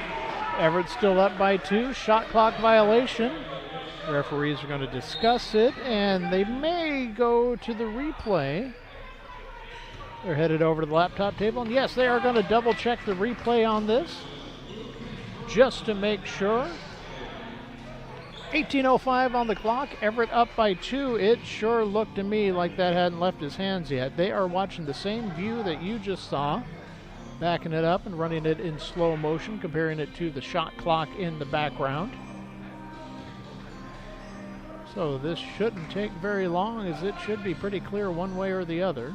Speaker 3: Everett still up by 2. Shot clock violation. Referees are going to discuss it, and they may go to the replay. They're headed over to the laptop table, and yes, they are going to double check the replay on this just to make sure. 18:05 on the clock. Everett up by 2. It sure looked to me like that hadn't left his hands yet. They are watching the same view that you just saw, backing it up and running it in slow motion, comparing it to the shot clock in the background. So this shouldn't take very long, as it should be pretty clear one way or the other.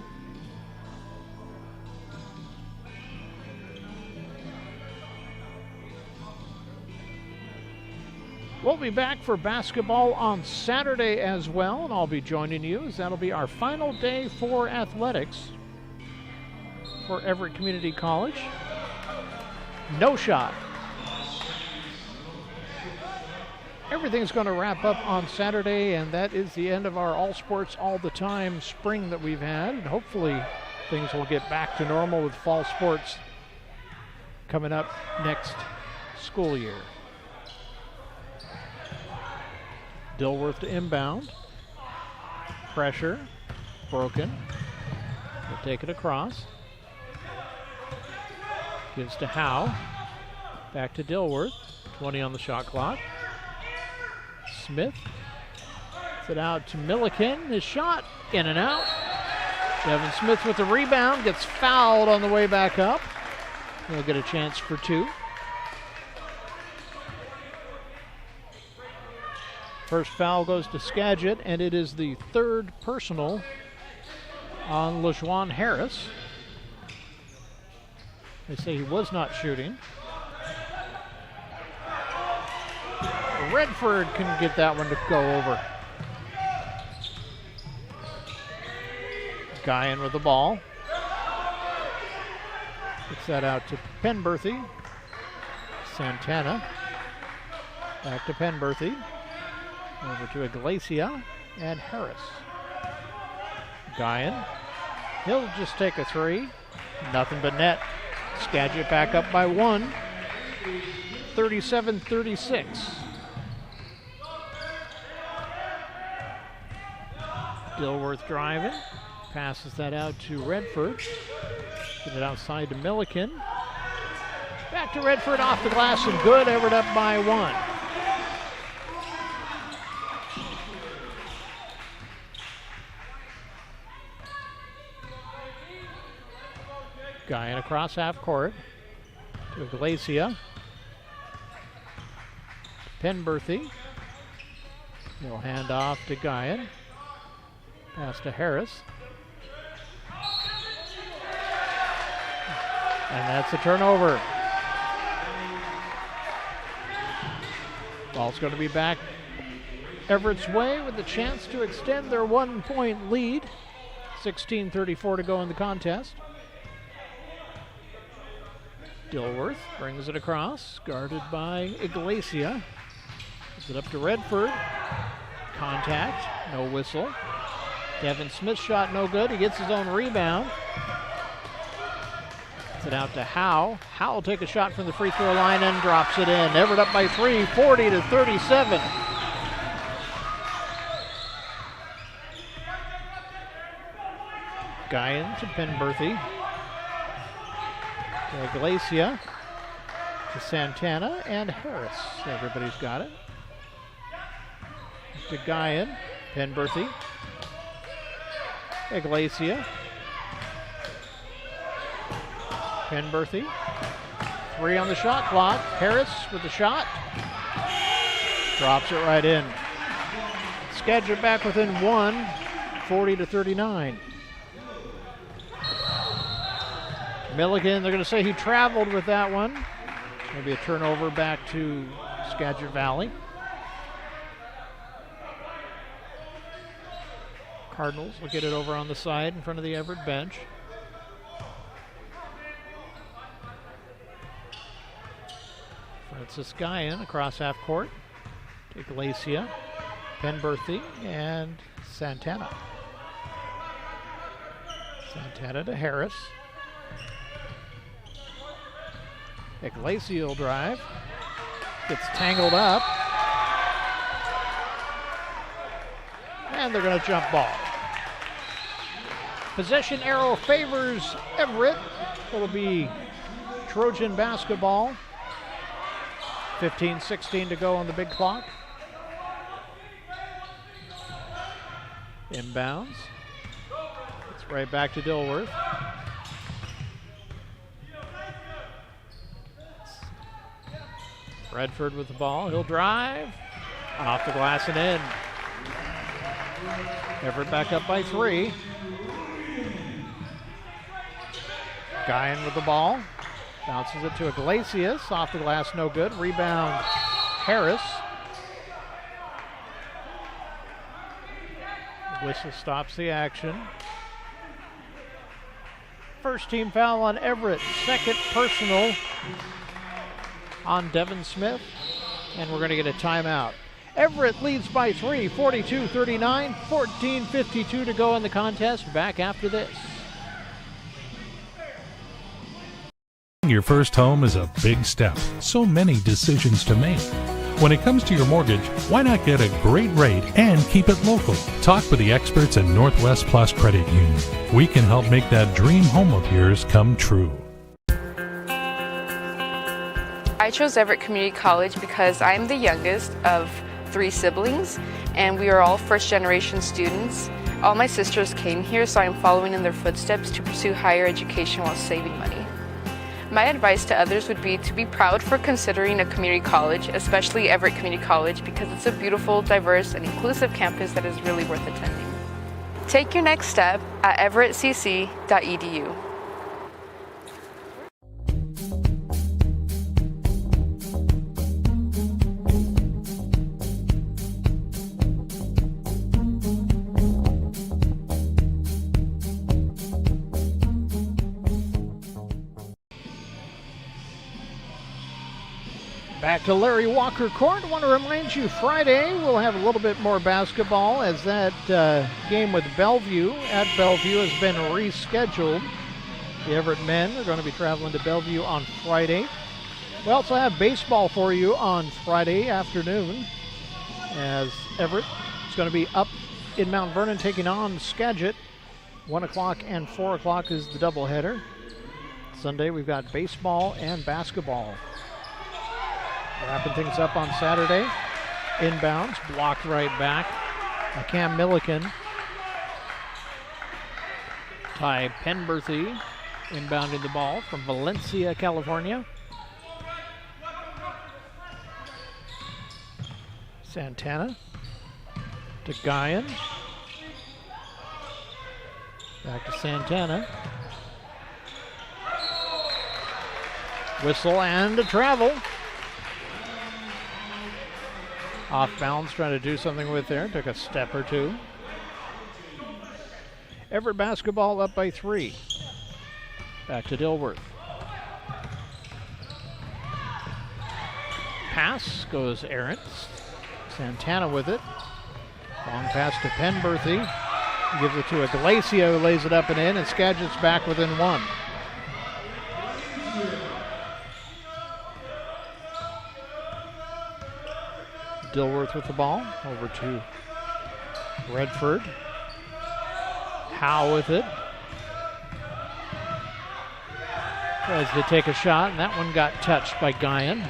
Speaker 3: We'll be back for basketball on Saturday as well, and I'll be joining you, as that'll be our final day for athletics for Everett Community College. No shot. Everything's going to wrap up on Saturday, and that is the end of our all sports all the time spring that we've had. And hopefully things will get back to normal with fall sports coming up next school year. Dilworth to inbound. Pressure. Broken. We'll take it across. Gives to Howe. Back to Dilworth. 20 on the shot clock. Smith. Gets it out to Milliken. His shot in and out. Devin Smith with the rebound. Gets fouled on the way back up. He'll get a chance for 2. First foul goes to Skagit, and it is the 3rd personal on LaJuan Harris. They say he was not shooting. Redford can get that one to go over. Guyan with the ball. Gets that out to Penberthy. Santana. Back to Penberthy. Over to Iglesia and Harris. Guyan. He'll just take a 3. Nothing but net. Skagit back up by 1. 37-36. Dilworth driving. Passes that out to Redford. Get it outside to Milliken. Back to Redford, off the glass and good. Everett up by 1. Guyan across half court to Iglesia. Penberthy. He'll hand off to Guyan. Pass to Harris. And that's a turnover. Ball's going to be back Everett's way with a chance to extend their 1-point lead. 16:34 to go in the contest. Dilworth brings it across, guarded by Iglesia. Gives it up to Redford. Contact, no whistle. Devin Smith's shot no good. He gets his own rebound. Gets it out to Howe. Howe will take a shot from the free throw line and drops it in. Everett up by 3, 40-37. Guyan to Penberthy. To Iglesia. To Santana and Harris. Everybody's got it. To Guyan. Penberthy. Iglesia. Penberthy. 3 on the shot clock. Harris with the shot. Drops it right in. Skagit back within 1, 40-39. Milliken, they're going to say he traveled with that one. Maybe a turnover back to Skagit Valley. Cardinals will get it over on the side in front of the Everett bench. Francis Guyan across half court. To Iglesia. Penberthy and Santana. Santana to Harris. Iglesia will drive. Gets tangled up. And they're going to jump ball. Possession arrow favors Everett. It'll be Trojan basketball. 15-16 to go on the big clock. Inbounds. It's right back to Dilworth. Redford with the ball. He'll drive. Off the glass and in. Everett back up by 3. Guyan with the ball. Bounces it to Iglesias. Off the glass, no good. Rebound, Harris. Whistle stops the action. First team foul on Everett. Second personal on Devin Smith. And we're going to get a timeout. Everett leads by 3, 42-39, 14:52 to go in the contest. Back after this.
Speaker 5: Your first home is a big step. So many decisions to make. When it comes to your mortgage, why not get a great rate and keep it local? Talk with the experts at Northwest Plus Credit Union. We can help make that dream home of yours come true.
Speaker 2: I chose Everett Community College because I'm the youngest of 3 siblings, and we are all first-generation students. All my sisters came here, so I'm following in their footsteps to pursue higher education while saving money. My advice to others would be to be proud for considering a community college, especially Everett Community College, because it's a beautiful, diverse, and inclusive campus that is really worth attending. Take your next step at everettcc.edu.
Speaker 3: Back to Larry Walker Court. I want to remind you, Friday we'll have a little bit more basketball as that game with Bellevue at Bellevue has been rescheduled. The Everett men are going to be traveling to Bellevue on Friday. We also have baseball for you on Friday afternoon as Everett is going to be up in Mount Vernon taking on Skagit. 1 o'clock and 4 o'clock is the doubleheader. Sunday we've got baseball and basketball. Wrapping things up on Saturday. Inbounds, blocked right back by Cam Milliken. Ty Penberthy inbounding the ball from Valencia, California. Santana to Guyan. Back to Santana. Whistle and a travel. Off balance, trying to do something with there. Took a step or two. Everett basketball up by 3. Back to Dilworth. Pass goes errant. Santana with it. Long pass to Penberthy. He gives it to Iglesia, who lays it up and in, and Skagit's back within 1. Dilworth with the ball, over to Redford. Howe with it. Tries to take a shot, and that one got touched by Guyan.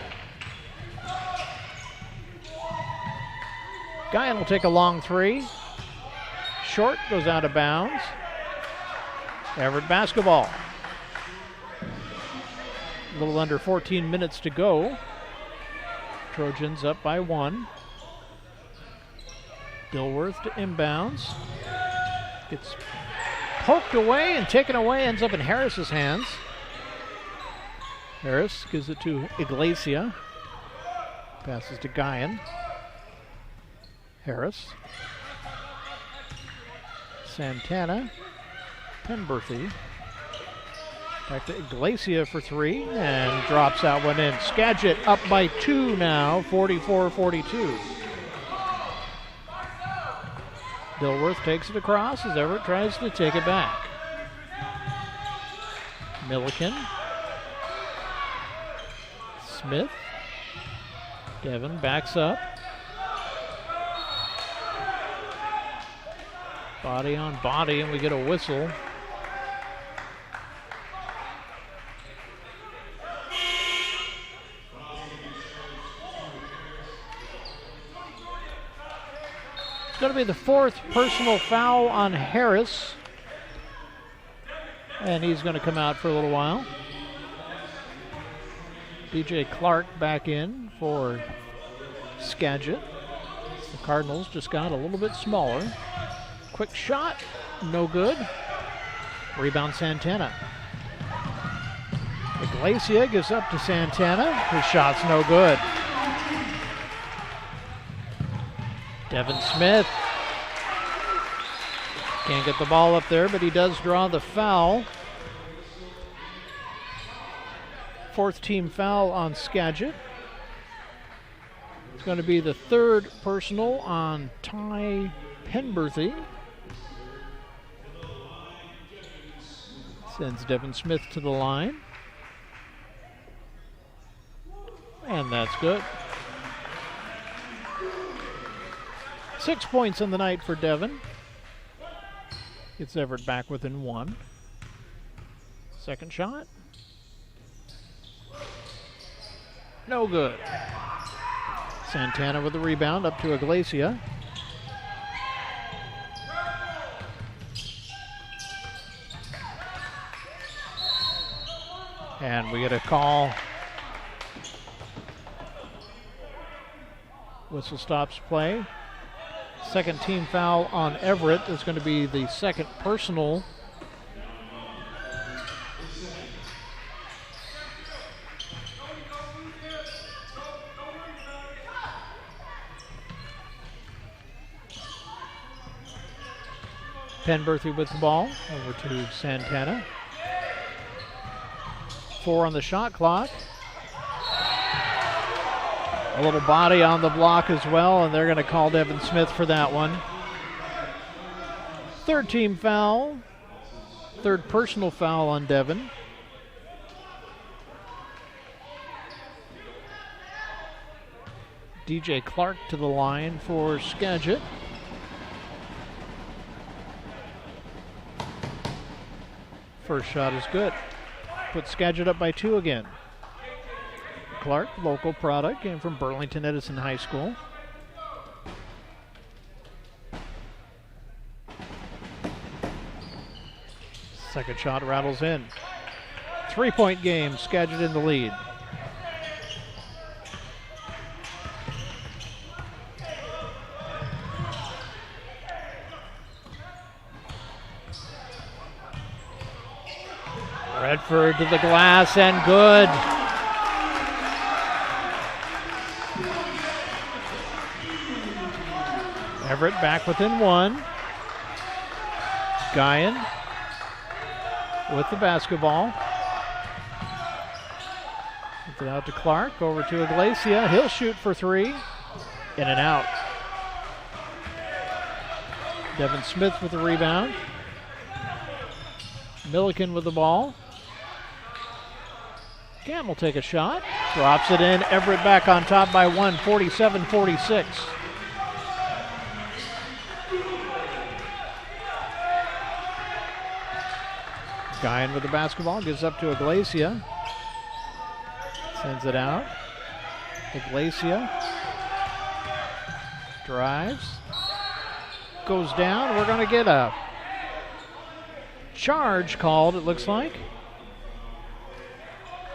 Speaker 3: Guyan will take a long 3. Short, goes out of bounds. Everett basketball. A little under 14 minutes to go. Trojans up by 1. Dilworth to inbounds. Gets poked away and taken away, ends up in Harris's hands. Harris gives it to Iglesia. Passes to Guyan. Harris. Santana. Penberthy. Back to Iglesia for 3 and drops that one in. Skagit up by 2 now, 44-42. Dilworth takes it across as Everett tries to take it back. Milliken. Smith. Devin backs up. Body on body, and we get a whistle. It's going to be the fourth personal foul on Harris. And he's going to come out for a little while. DJ Clark back in for Skagit. The Cardinals just got a little bit smaller. Quick shot, no good. Rebound Santana. Iglesia gives up to Santana. His shot's no good. Devin Smith can't get the ball up there, but he does draw the foul. Fourth team foul on Skagit. It's going to be the third personal on Ty Penberthy. Sends Devin Smith to the line. And that's good. 6 points on the night for Devin. Gets Everett back within one. Second shot. No good. Santana with the rebound up to Iglesia. And we get a call. Whistle stops play. Second team foul on Everett is going to be the second personal. Penberthy with the ball over to Santana. 4 on the shot clock. A little body on the block as well, and they're going to call Devin Smith for that one. Third team foul. Third personal foul on Devin. DJ Clark to the line for Skagit. First shot is good. Put Skagit up by 2 again. Clark, local product, came from Burlington Edison High School. Second shot rattles in. 3-point game, Skagit in the lead. Redford to the glass and good. Everett back within 1. Guyan with the basketball. Gets it out to Clark, over to Iglesia. He'll shoot for 3. In and out. Devin Smith with the rebound. Milliken with the ball. Cam will take a shot. Drops it in. Everett back on top by 1, 47-46. Guyan with the basketball, gives up to Iglesia. Sends it out. Iglesia drives. Goes down. We're going to get a charge called, it looks like.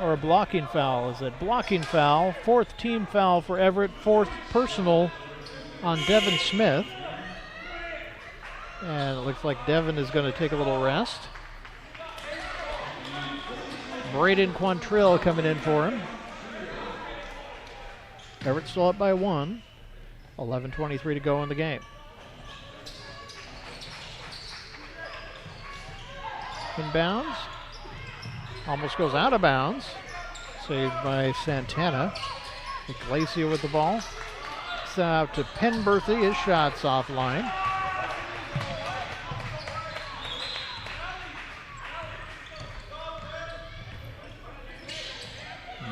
Speaker 3: Or a blocking foul. Is it blocking foul? Fourth team foul for Everett. Fourth personal on Devin Smith. And it looks like Devin is going to take a little rest. Braden Quantrill coming in for him. Everett still up by 1. 11:23 to go in the game. Inbounds. Almost goes out of bounds. Saved by Santana. Iglesia with the ball. It's out to Penberthy. His shot's offline.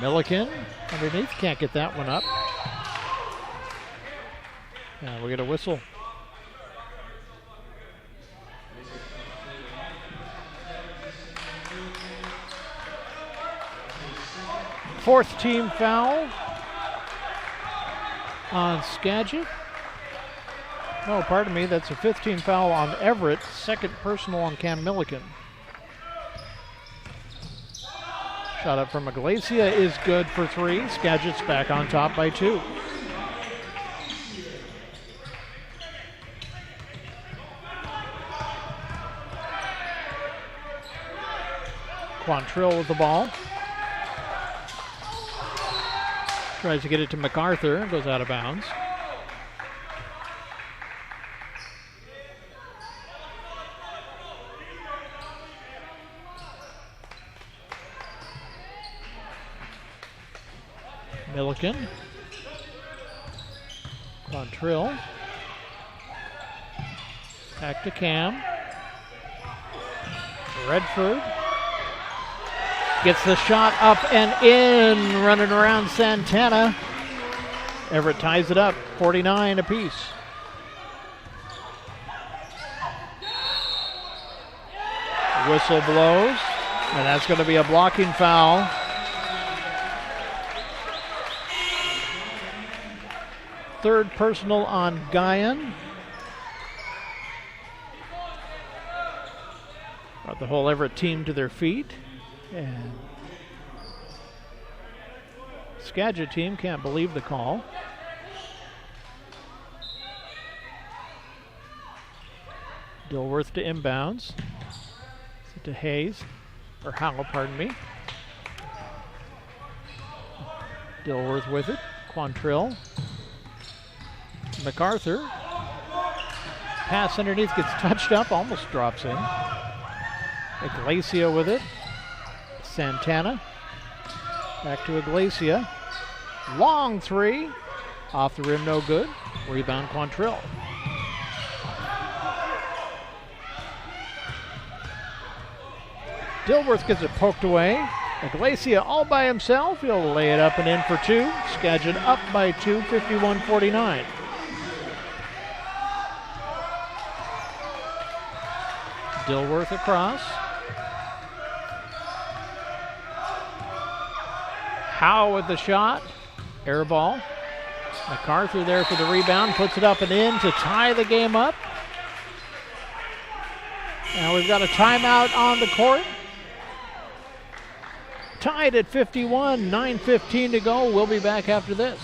Speaker 3: Milliken underneath, can't get that one up. Yeah, we get a whistle. Fourth team foul on Skagit. Oh, pardon me, that's a fifth team foul on Everett. Second personal on Cam Milliken. Shot up from Iglesia is good for 3. Skagit's back on top by 2. Quantrill with the ball. Tries to get it to MacArthur, goes out of bounds. Milliken. Quantrill. Back to Cam. Redford. Gets the shot up and in, running around Santana. Everett ties it up, 49 apiece. Whistle blows, and that's going to be a blocking foul. Third personal on Guyan. Brought the whole Everett team to their feet. And Skagit team can't believe the call. Dilworth to inbounds. To Hayes, or Howell, pardon me. Dilworth with it. Quantrill. MacArthur. Pass underneath, gets touched up, almost drops in. Iglesia with it. Santana. Back to Iglesia. Long 3. Off the rim, no good. Rebound Quantrill. Dilworth gets it poked away. Iglesia all by himself. He'll lay it up and in for 2. Skagit up by 2, 51-49. Dilworth across. Howe with the shot. Air ball. MacArthur there for the rebound. Puts it up and in to tie the game up. Now we've got a timeout on the court. Tied at 51, 9:15 to go. We'll be back after this.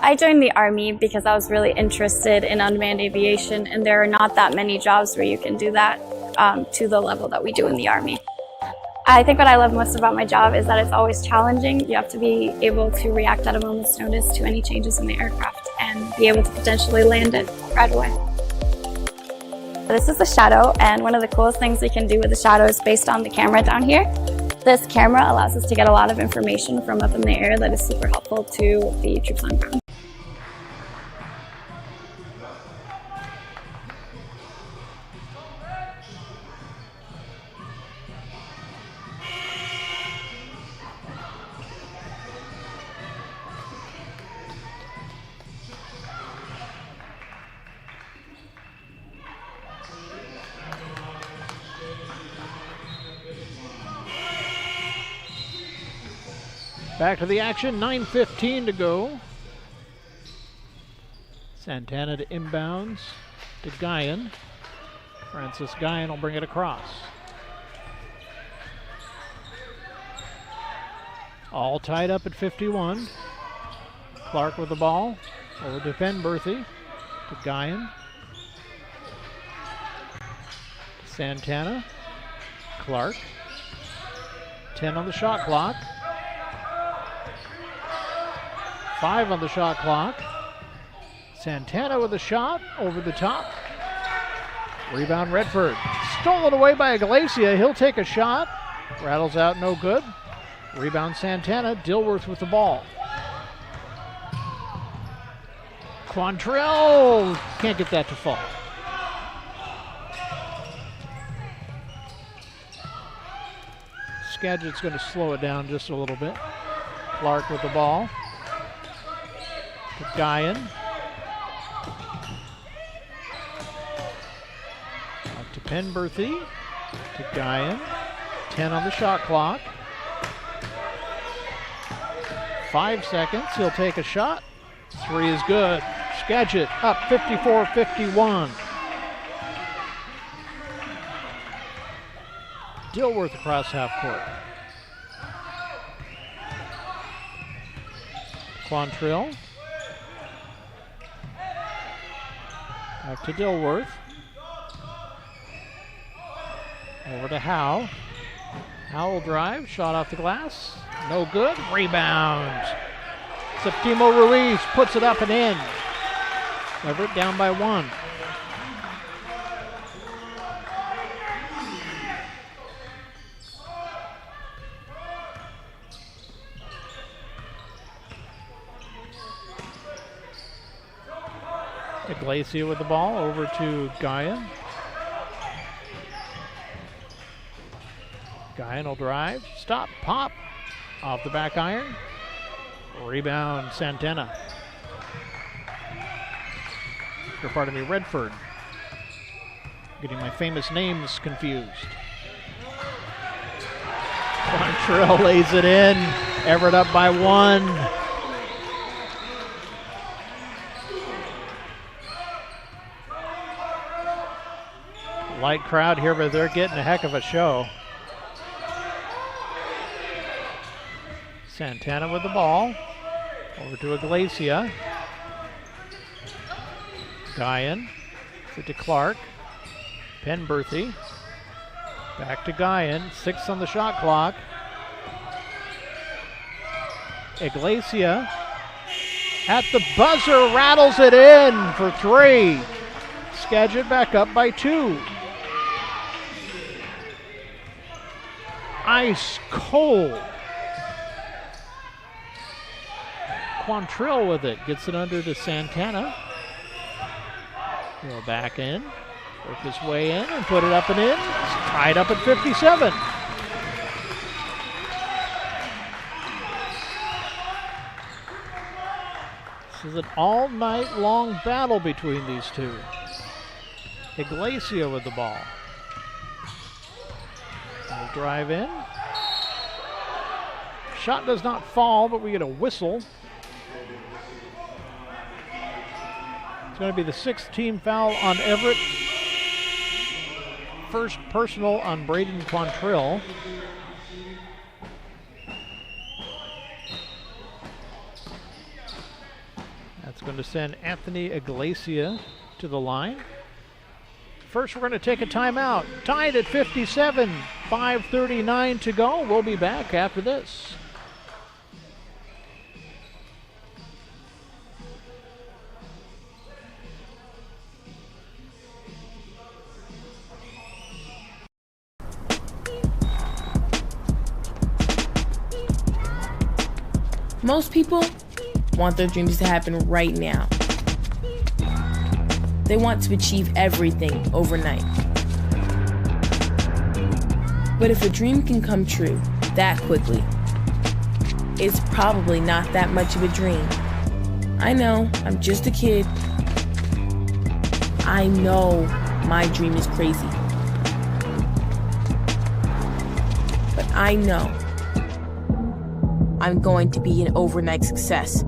Speaker 12: I joined the Army because I was really interested in unmanned aviation, and there are not that many jobs where you can do that to the level that we do in the Army. I think what I love most about my job is that it's always challenging. You have to be able to react at a moment's notice to any changes in the aircraft and be able to potentially land it right away. This is the Shadow, and one of the coolest things we can do with the Shadow is based on the camera down here. This camera allows us to get a lot of information from up in the air that is super helpful to the troops on ground.
Speaker 3: Back to the action, 9:15 to go. Santana to inbounds to Guyan. Francis Guyan will bring it across. All tied up at 51. Clark with the ball. Over to Penberthy to Guyan. Santana, Clark, 10 on the shot clock, 5 on the shot clock. Santana with a shot over the top. Rebound Redford. Stolen away by Iglesia. He'll take a shot. Rattles out, no good. Rebound Santana. Dilworth with the ball. Quantrill can't get that to fall. Skagit's going to slow it down just a little bit. Clark with the ball. To Guyan. Up to Penberthy. To Guyan. 10 on the shot clock. 5 seconds. He'll take a shot. 3 is good. Skagit up 54-51. Dilworth across half court. Quantrill. Back to Dilworth. Over to Howe. Howe will drive. Shot off the glass. No good. Rebound. Septimo Ruiz puts it up and in. Everett down by 1. Iglesia with the ball over to Guyan. Guyan will drive. Stop. Pop. Off the back iron. Rebound Santana. Or pardon me, Redford. Getting my famous names confused. Quantrill lays it in. Everett up by 1. Light crowd here, but they're getting a heck of a show. Santana with the ball. Over to Iglesia. Guyan. To Clark. Penberthy. Back to Guyan. 6 on the shot clock. Iglesia at the buzzer, rattles it in for 3. Skagit back up by 2. Ice cold. Quantrill with it. Gets it under to Santana. Go back in. Work his way in and put it up and in. It's tied up at 57. This is an all-night long battle between these two. Iglesia with the ball. We'll drive in. Shot does not fall, but we get a whistle. It's going to be the 6th team foul on Everett. First personal on Braden Quantrill. That's going to send Anthony Iglesia to the line. First, we're going to take a timeout. Tied at 57, 5:39 to go. We'll be back after this.
Speaker 25: Most people want their dreams to happen right now. They want to achieve everything overnight. But if a dream can come true that quickly, it's probably not that much of a dream. I know, I'm just a kid. I know my dream is crazy. But I know I'm going to be an overnight success.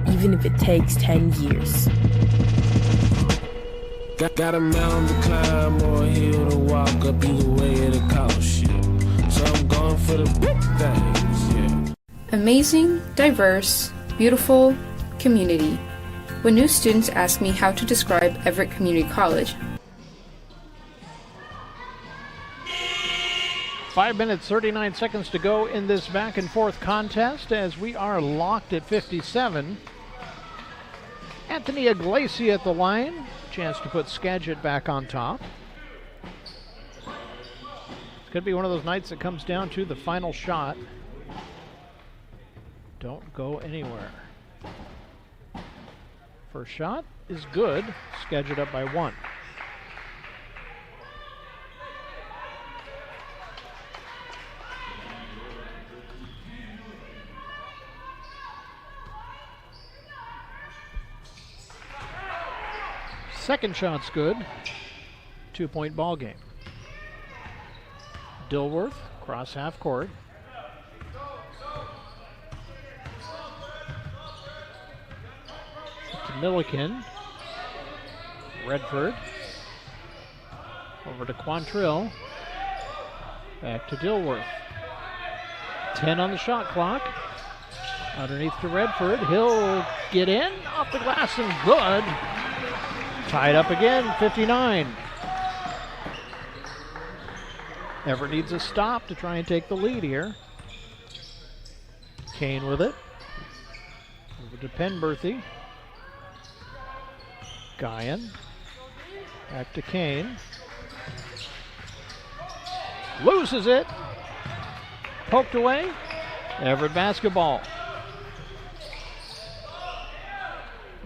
Speaker 25: Even if it takes 10 years.
Speaker 26: Got a mountain to climb or a hill to walk up, either way it'll cost you. So I'm going for the big things, yeah.
Speaker 13: Amazing, diverse, beautiful community. When new students ask me how to describe Everett Community College,
Speaker 3: 5 minutes, 39 seconds to go in this back and forth contest as we are locked at 57. Anthony Iglesia at the line. Chance to put Skagit back on top. It's going to be one of those nights that comes down to the final shot. Don't go anywhere. First shot is good. Skagit up by 1. Second shot's good. 2-point ball game. Dilworth, cross half court. To Milliken. Redford. Over to Quantrill. Back to Dilworth. 10 on the shot clock. Underneath to Redford. He'll get in. Off the glass and good. Tied up again, 59. Everett needs a stop to try and take the lead here. Kane with it. Over to Penberthy. Guyan. Back to Kane. Loses it. Poked away. Everett basketball.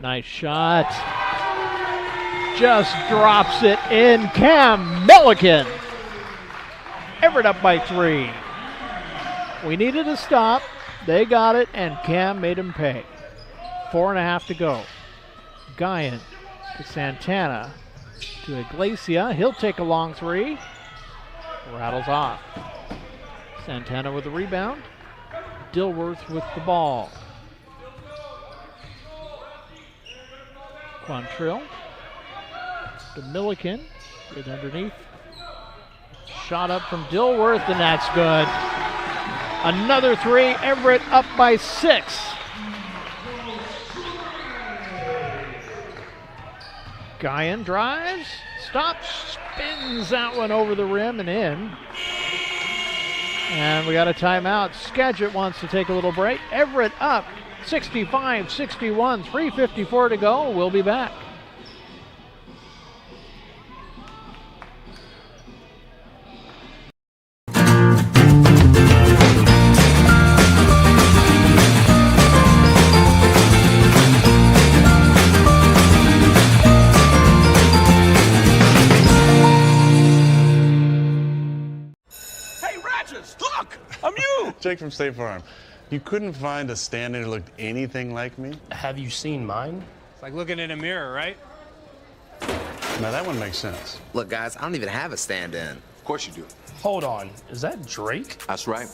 Speaker 3: Nice shot. Just drops it in. Cam Milliken. Everett up by 3. We needed a stop. They got it, and Cam made him pay. 4.5 to go. Guyan to Santana to Iglesia. He'll take a long 3. Rattles off. Santana with the rebound. Dilworth with the ball. Quantrill to Milliken. Get underneath. Shot up from Dilworth, and that's good. Another 3. Everett up by 6. Guyan drives, stops, spins that one over the rim and in. And we got a timeout. Skagit wants to take a little break. Everett up 65-61. 3:54 to go. We'll be back.
Speaker 4: Jake from State Farm. You couldn't find a stand-in who looked anything like me?
Speaker 6: Have you seen mine?
Speaker 8: It's like looking in a mirror, right?
Speaker 4: Now that one makes sense.
Speaker 11: Look, guys, I don't even have a stand-in.
Speaker 7: Of course you do.
Speaker 6: Hold on, is that Drake?
Speaker 7: That's right.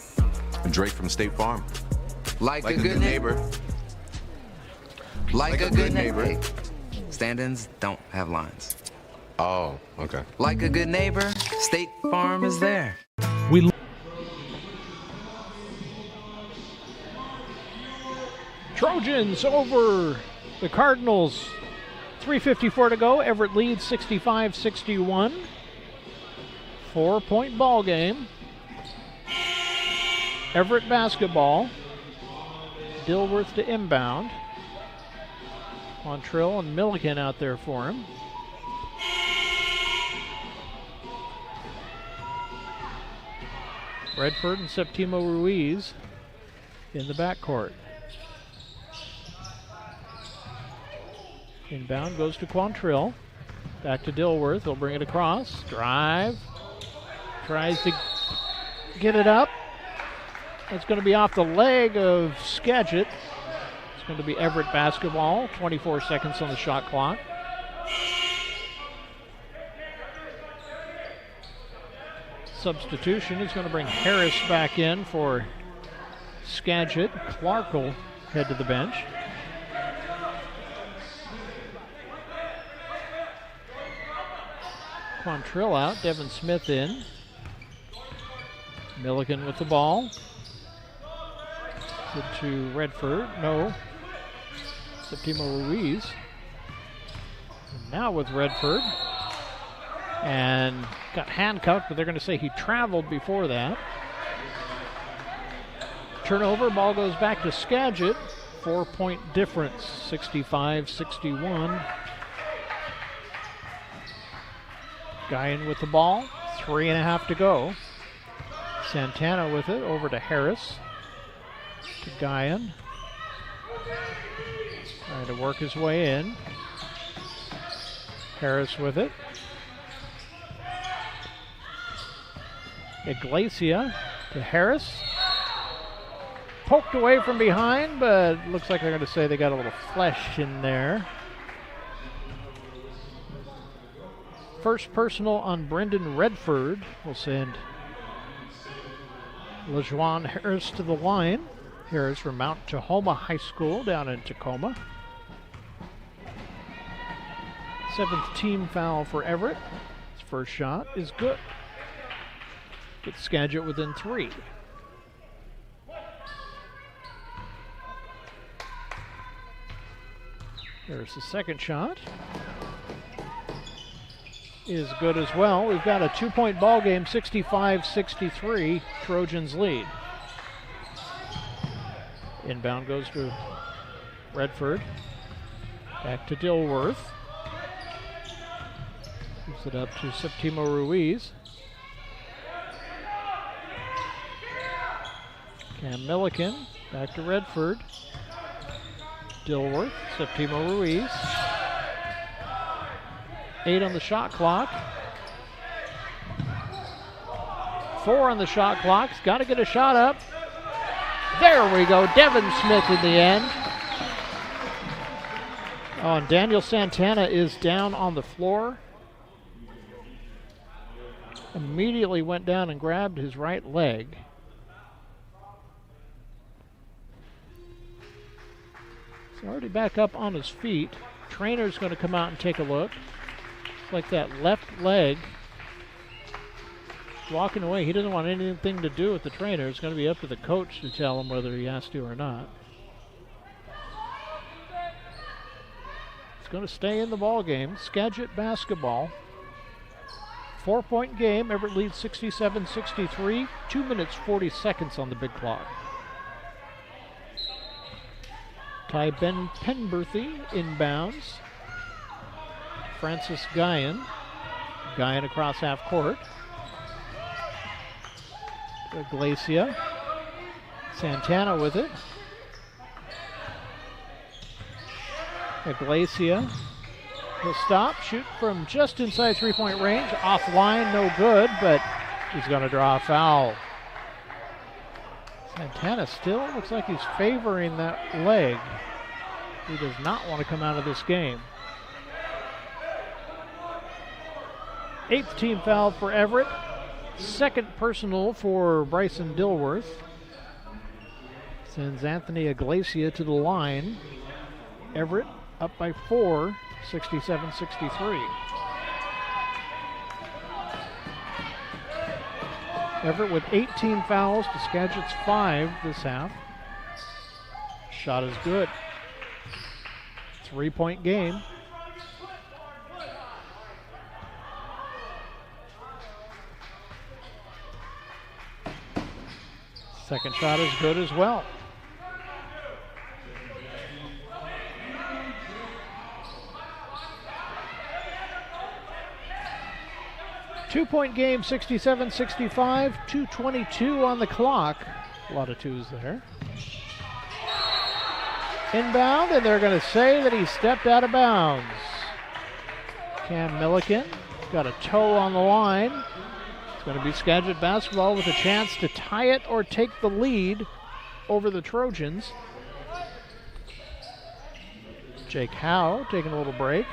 Speaker 7: Drake from State Farm.
Speaker 11: Like a good neighbor. Like a good neighbor. Stand-ins don't have lines.
Speaker 7: Oh, okay.
Speaker 11: Like a good neighbor, State Farm is there.
Speaker 5: We
Speaker 3: Trojans over the Cardinals. 3:54 to go. Everett leads 65-61. 4-point ball game. Everett basketball. Dilworth to inbound. Quantrill and Milliken out there for him. Redford and Septimo Ruiz in the backcourt. Inbound goes to Quantrill. Back to Dilworth. He'll bring it across. Drive. Tries to get it up. It's going to be off the leg of Skagit. It's going to be Everett basketball. 24 seconds on the shot clock. Substitution is going to bring Harris back in for Skagit. Clark will head to the bench. Quantrill out, Devin Smith in. Milliken with the ball. Good to Redford, no. Septimo Ruiz. And now with Redford. And got handcuffed, but they're going to say he traveled before that. Turnover, ball goes back to Skagit. 4-point difference, 65-61. Guyan with the ball, 3.5 to go. Santana with it, over to Harris. To Guyan. Trying to work his way in. Harris with it. Iglesia to Harris. Poked away from behind, but looks like they're going to say they got a little flesh in there. First personal on Brendan Redford will send LaJuan Harris to the line. Harris from Mount Tahoma High School down in Tacoma. 7th team foul for Everett. His first shot is good. Gets Skagit within 3. There's the second shot. Is good as well. We've got a 2-point ball game, 65-63. Trojans lead. Inbound goes to Redford. Back to Dilworth. Gives it up to Septimo Ruiz. Cam Milliken. Back to Redford. Dilworth. Septimo Ruiz. 8 on the shot clock. 4 on the shot clock. He's got to get a shot up. There we go. Devin Smith in the end. Oh, and Daniel Santana is down on the floor. Immediately went down and grabbed his right leg. He's already back up on his feet. Trainer's going to come out and take a look. It's like that left leg walking away. He doesn't want anything to do with the trainer. It's going to be up to the coach to tell him whether he has to or not. It's going to stay in the ball game. Skagit basketball. 4-point game. Everett leads 67-63. 2 minutes 40 seconds on the big clock. Ty Ben Penberthy inbounds. Francis Guyan. Guyan across half court. Iglesia. Santana with it. Iglesia will stop, shoot from just inside 3-point range. Offline, no good, but he's going to draw a foul. Santana still looks like he's favoring that leg. He does not want to come out of this game. 8th team foul for Everett. 2nd personal for Bryson Dilworth. Sends Anthony Iglesia to the line. Everett up by 4, 67-63. Everett with 18 fouls to Skagit's 5 this half. Shot is good. 3-point game. Second shot is good as well. Two-point game, 67-65, 2:22 on the clock. A lot of twos there. Inbound, and they're going to say that he stepped out of bounds. Cam Milliken got a toe on the line. It's going to be Skagit basketball with a chance to tie it or take the lead over the Trojans. Jake Howe taking a little break.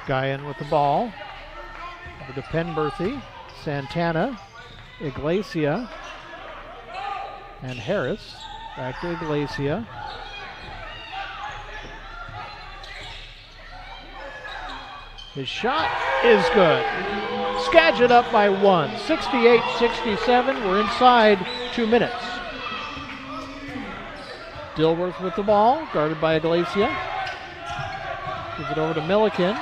Speaker 3: Guyan with the ball. Over to Penberthy, Santana, Iglesia, and Harris. Back to Iglesia. His shot is good. Skagit up by 1, 68-67. We're inside 2 minutes. Dilworth with the ball, guarded by Iglesia. Gives it over to Milliken.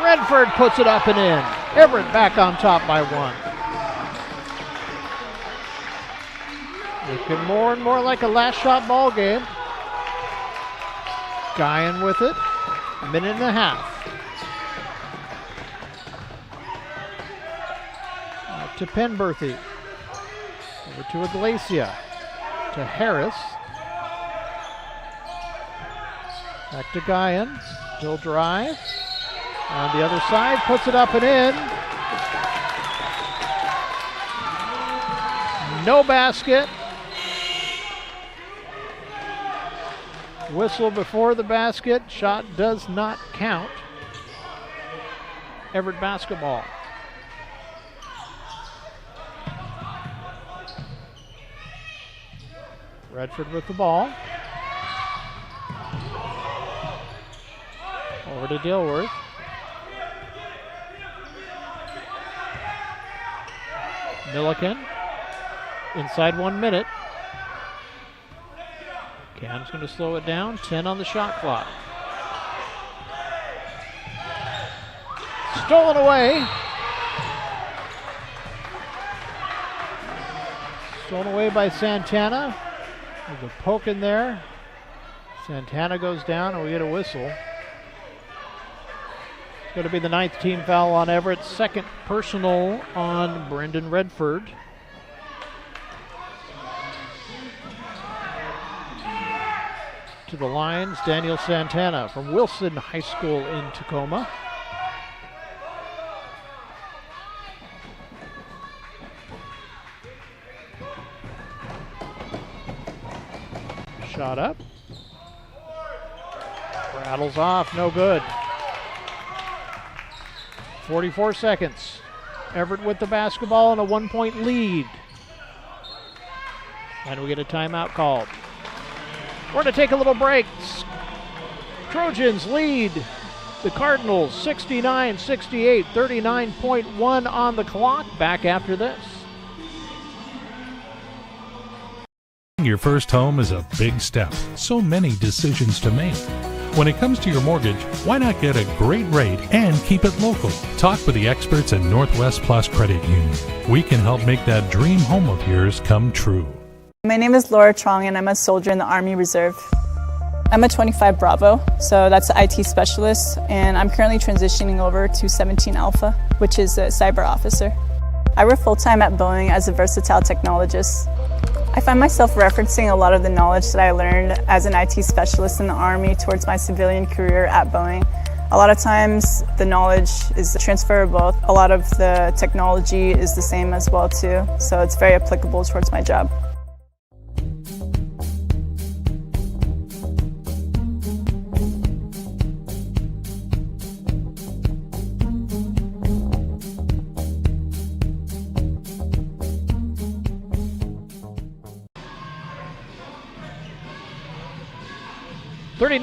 Speaker 3: Redford puts it up and in. Everett back on top by 1. Looking more and more like a last shot ball game. Guyan with it. A minute and a half. To Penberthy. Over to Iglesia. To Harris. Back to Guyan. He'll drive. On the other side, puts it up and in. No basket. Whistle before the basket. Shot does not count. Everett basketball. Redford with the ball. Over to Dilworth. Milliken. Inside 1 minute. Cam's going to slow it down. 10 on the shot clock. Stolen away. Stolen away by Santana. There's a poke in there. Santana goes down and we get a whistle. It's going to be the 9th team foul on Everett. 2nd personal on Brendan Redford. To the lines, Daniel Santana from Wilson High School in Tacoma. Shot up. Rattles off, no good. 44 seconds. Everett with the basketball and a 1-point lead. And we get a timeout called. We're going to take a little break. Trojans lead the Cardinals 69-68, 39.1 on the clock. Back after this.
Speaker 5: Your first home is a big step. So many decisions to make. When it comes to your mortgage, why not get a great rate and keep it local? Talk with the experts at Northwest Plus Credit Union. We can help make that dream home of yours come true.
Speaker 9: My name is Laura Trong and I'm a soldier in the Army Reserve. I'm a 25 Bravo, so that's an IT specialist, and I'm currently transitioning over to 17 Alpha, which is a cyber officer. I work full-time at Boeing as a versatile technologist. I find myself referencing a lot of the knowledge that I learned as an IT specialist in the Army towards my civilian career at Boeing. A lot of times the knowledge is transferable. A lot of the technology is the same as well too, so it's very applicable towards my job.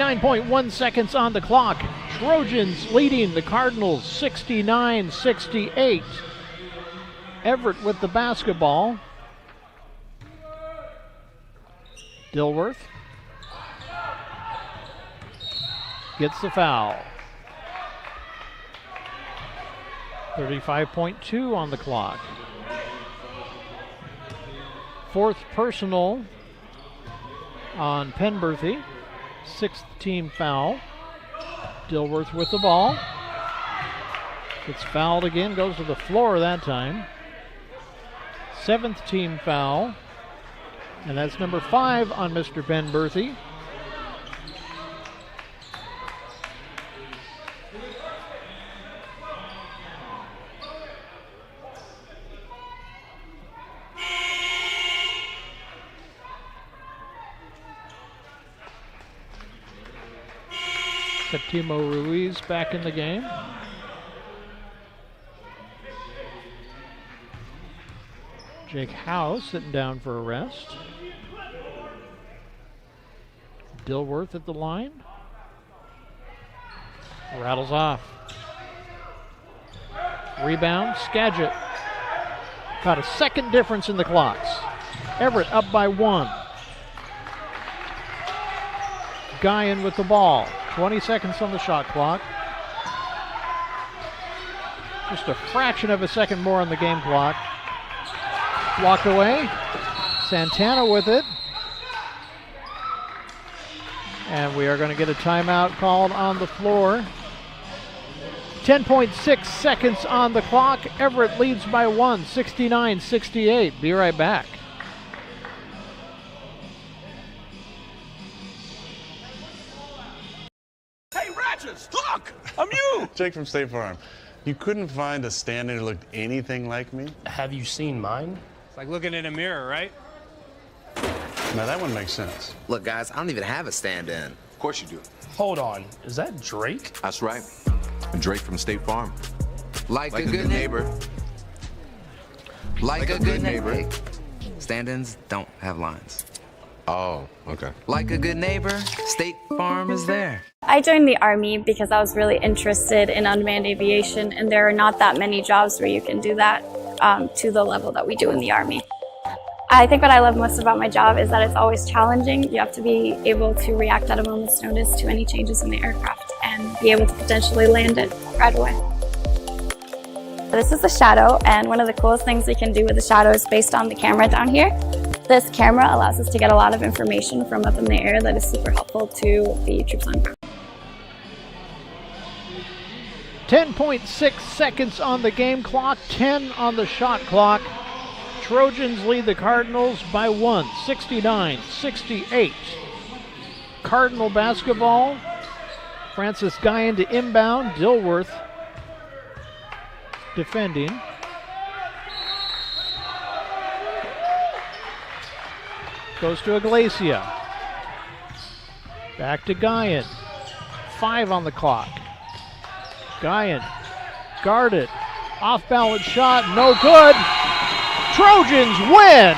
Speaker 3: .1 seconds on the clock. Trojans leading the Cardinals 69-68. Everett with the basketball. Dilworth gets the foul. 35.2 on the clock. 4th personal on Penberthy. 6th team foul. Dilworth with the ball. Gets fouled again, goes to the floor that time. 7th team foul. And that's number 5 on Mr. Penberthy. Timo Ruiz back in the game. Jake Howe sitting down for a rest. Dilworth at the line. Rattles off. Rebound, Skagit. Got a second difference in the clocks. Everett up by 1. Guyan with the ball. 20 seconds on the shot clock. Just a fraction of a second more on the game clock. Walked away. Santana with it. And we are going to get a timeout called on the floor. 10.6 seconds on the clock. Everett leads by 1, 69-68. Be right back.
Speaker 4: Hey, Ratchets, look! I'm you! Jake from State Farm. You couldn't find a stand-in who looked anything like me?
Speaker 6: Have you seen mine?
Speaker 8: It's like looking in a mirror, right?
Speaker 4: Now that one makes sense.
Speaker 11: Look, guys, I don't even have a stand-in.
Speaker 7: Of course you do.
Speaker 6: Hold on, is that Drake?
Speaker 7: That's right. Drake from State Farm.
Speaker 11: Like a good neighbor. Like a good neighbor. Stand-ins don't have lines.
Speaker 7: Oh, okay.
Speaker 11: Like a good neighbor, State Farm is there.
Speaker 12: I joined the Army because I was really interested in unmanned aviation, and there are not that many jobs where you can do that to the level that we do in the Army. I think what I love most about my job is that it's always challenging. You have to be able to react at a moment's notice to any changes in the aircraft and be able to potentially land it right away. This is the Shadow, and one of the coolest things we can do with the Shadow is based on the camera down here. This camera allows us to get a lot of information from up in the air that is super helpful to the troops on ground.
Speaker 3: 10.6 seconds on the game clock, 10 on the shot clock. Trojans lead the Cardinals by 1, 69-68. Cardinal basketball. Francis Guyan to inbound. Dilworth defending. Goes to Iglesia. Back to Guyan. 5 on the clock. Guyan guarded. Off balance shot, no good. Trojans win!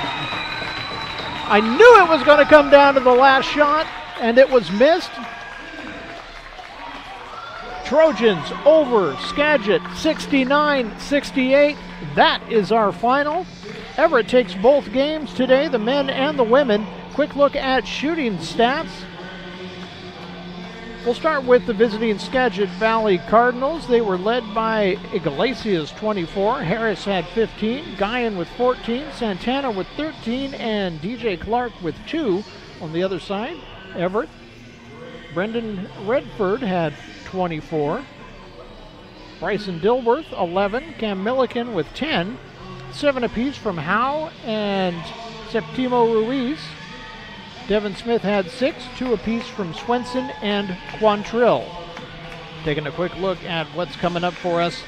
Speaker 3: I knew it was going to come down to the last shot, and it was missed. Trojans over Skagit 69-68. That is our final. Everett takes both games today, the men and the women. Quick look at shooting stats. We'll start with the visiting Skagit Valley Cardinals. They were led by Iglesias 24, Harris had 15, Guyan with 14, Santana with 13, and DJ Clark with 2. On the other side, Everett, Brendan Redford had 24, Bryson Dilworth 11, Cam Milliken with 10, 7 apiece from Howe and Septimo Ruiz. Devin Smith had 6, 2 apiece from Swenson and Quantrill. Taking a quick look at what's coming up for us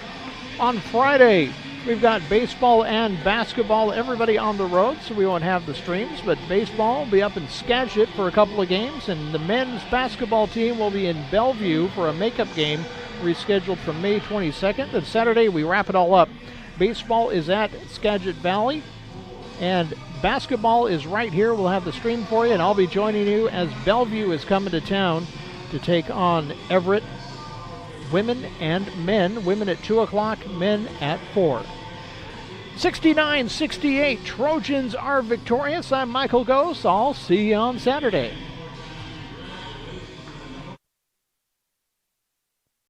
Speaker 3: on Friday. We've got baseball and basketball, everybody on the road, so we won't have the streams, but baseball will be up in Skagit for a couple of games, and the men's basketball team will be in Bellevue for a makeup game rescheduled from May 22nd. Then Saturday we wrap it all up. Baseball is at Skagit Valley, and basketball is right here. We'll have the stream for you, and I'll be joining you as Bellevue is coming to town to take on Everett. Women and men. Women at 2 o'clock, men at 4. 69-68. Trojans are victorious. I'm Michael Gose. I'll see you on Saturday.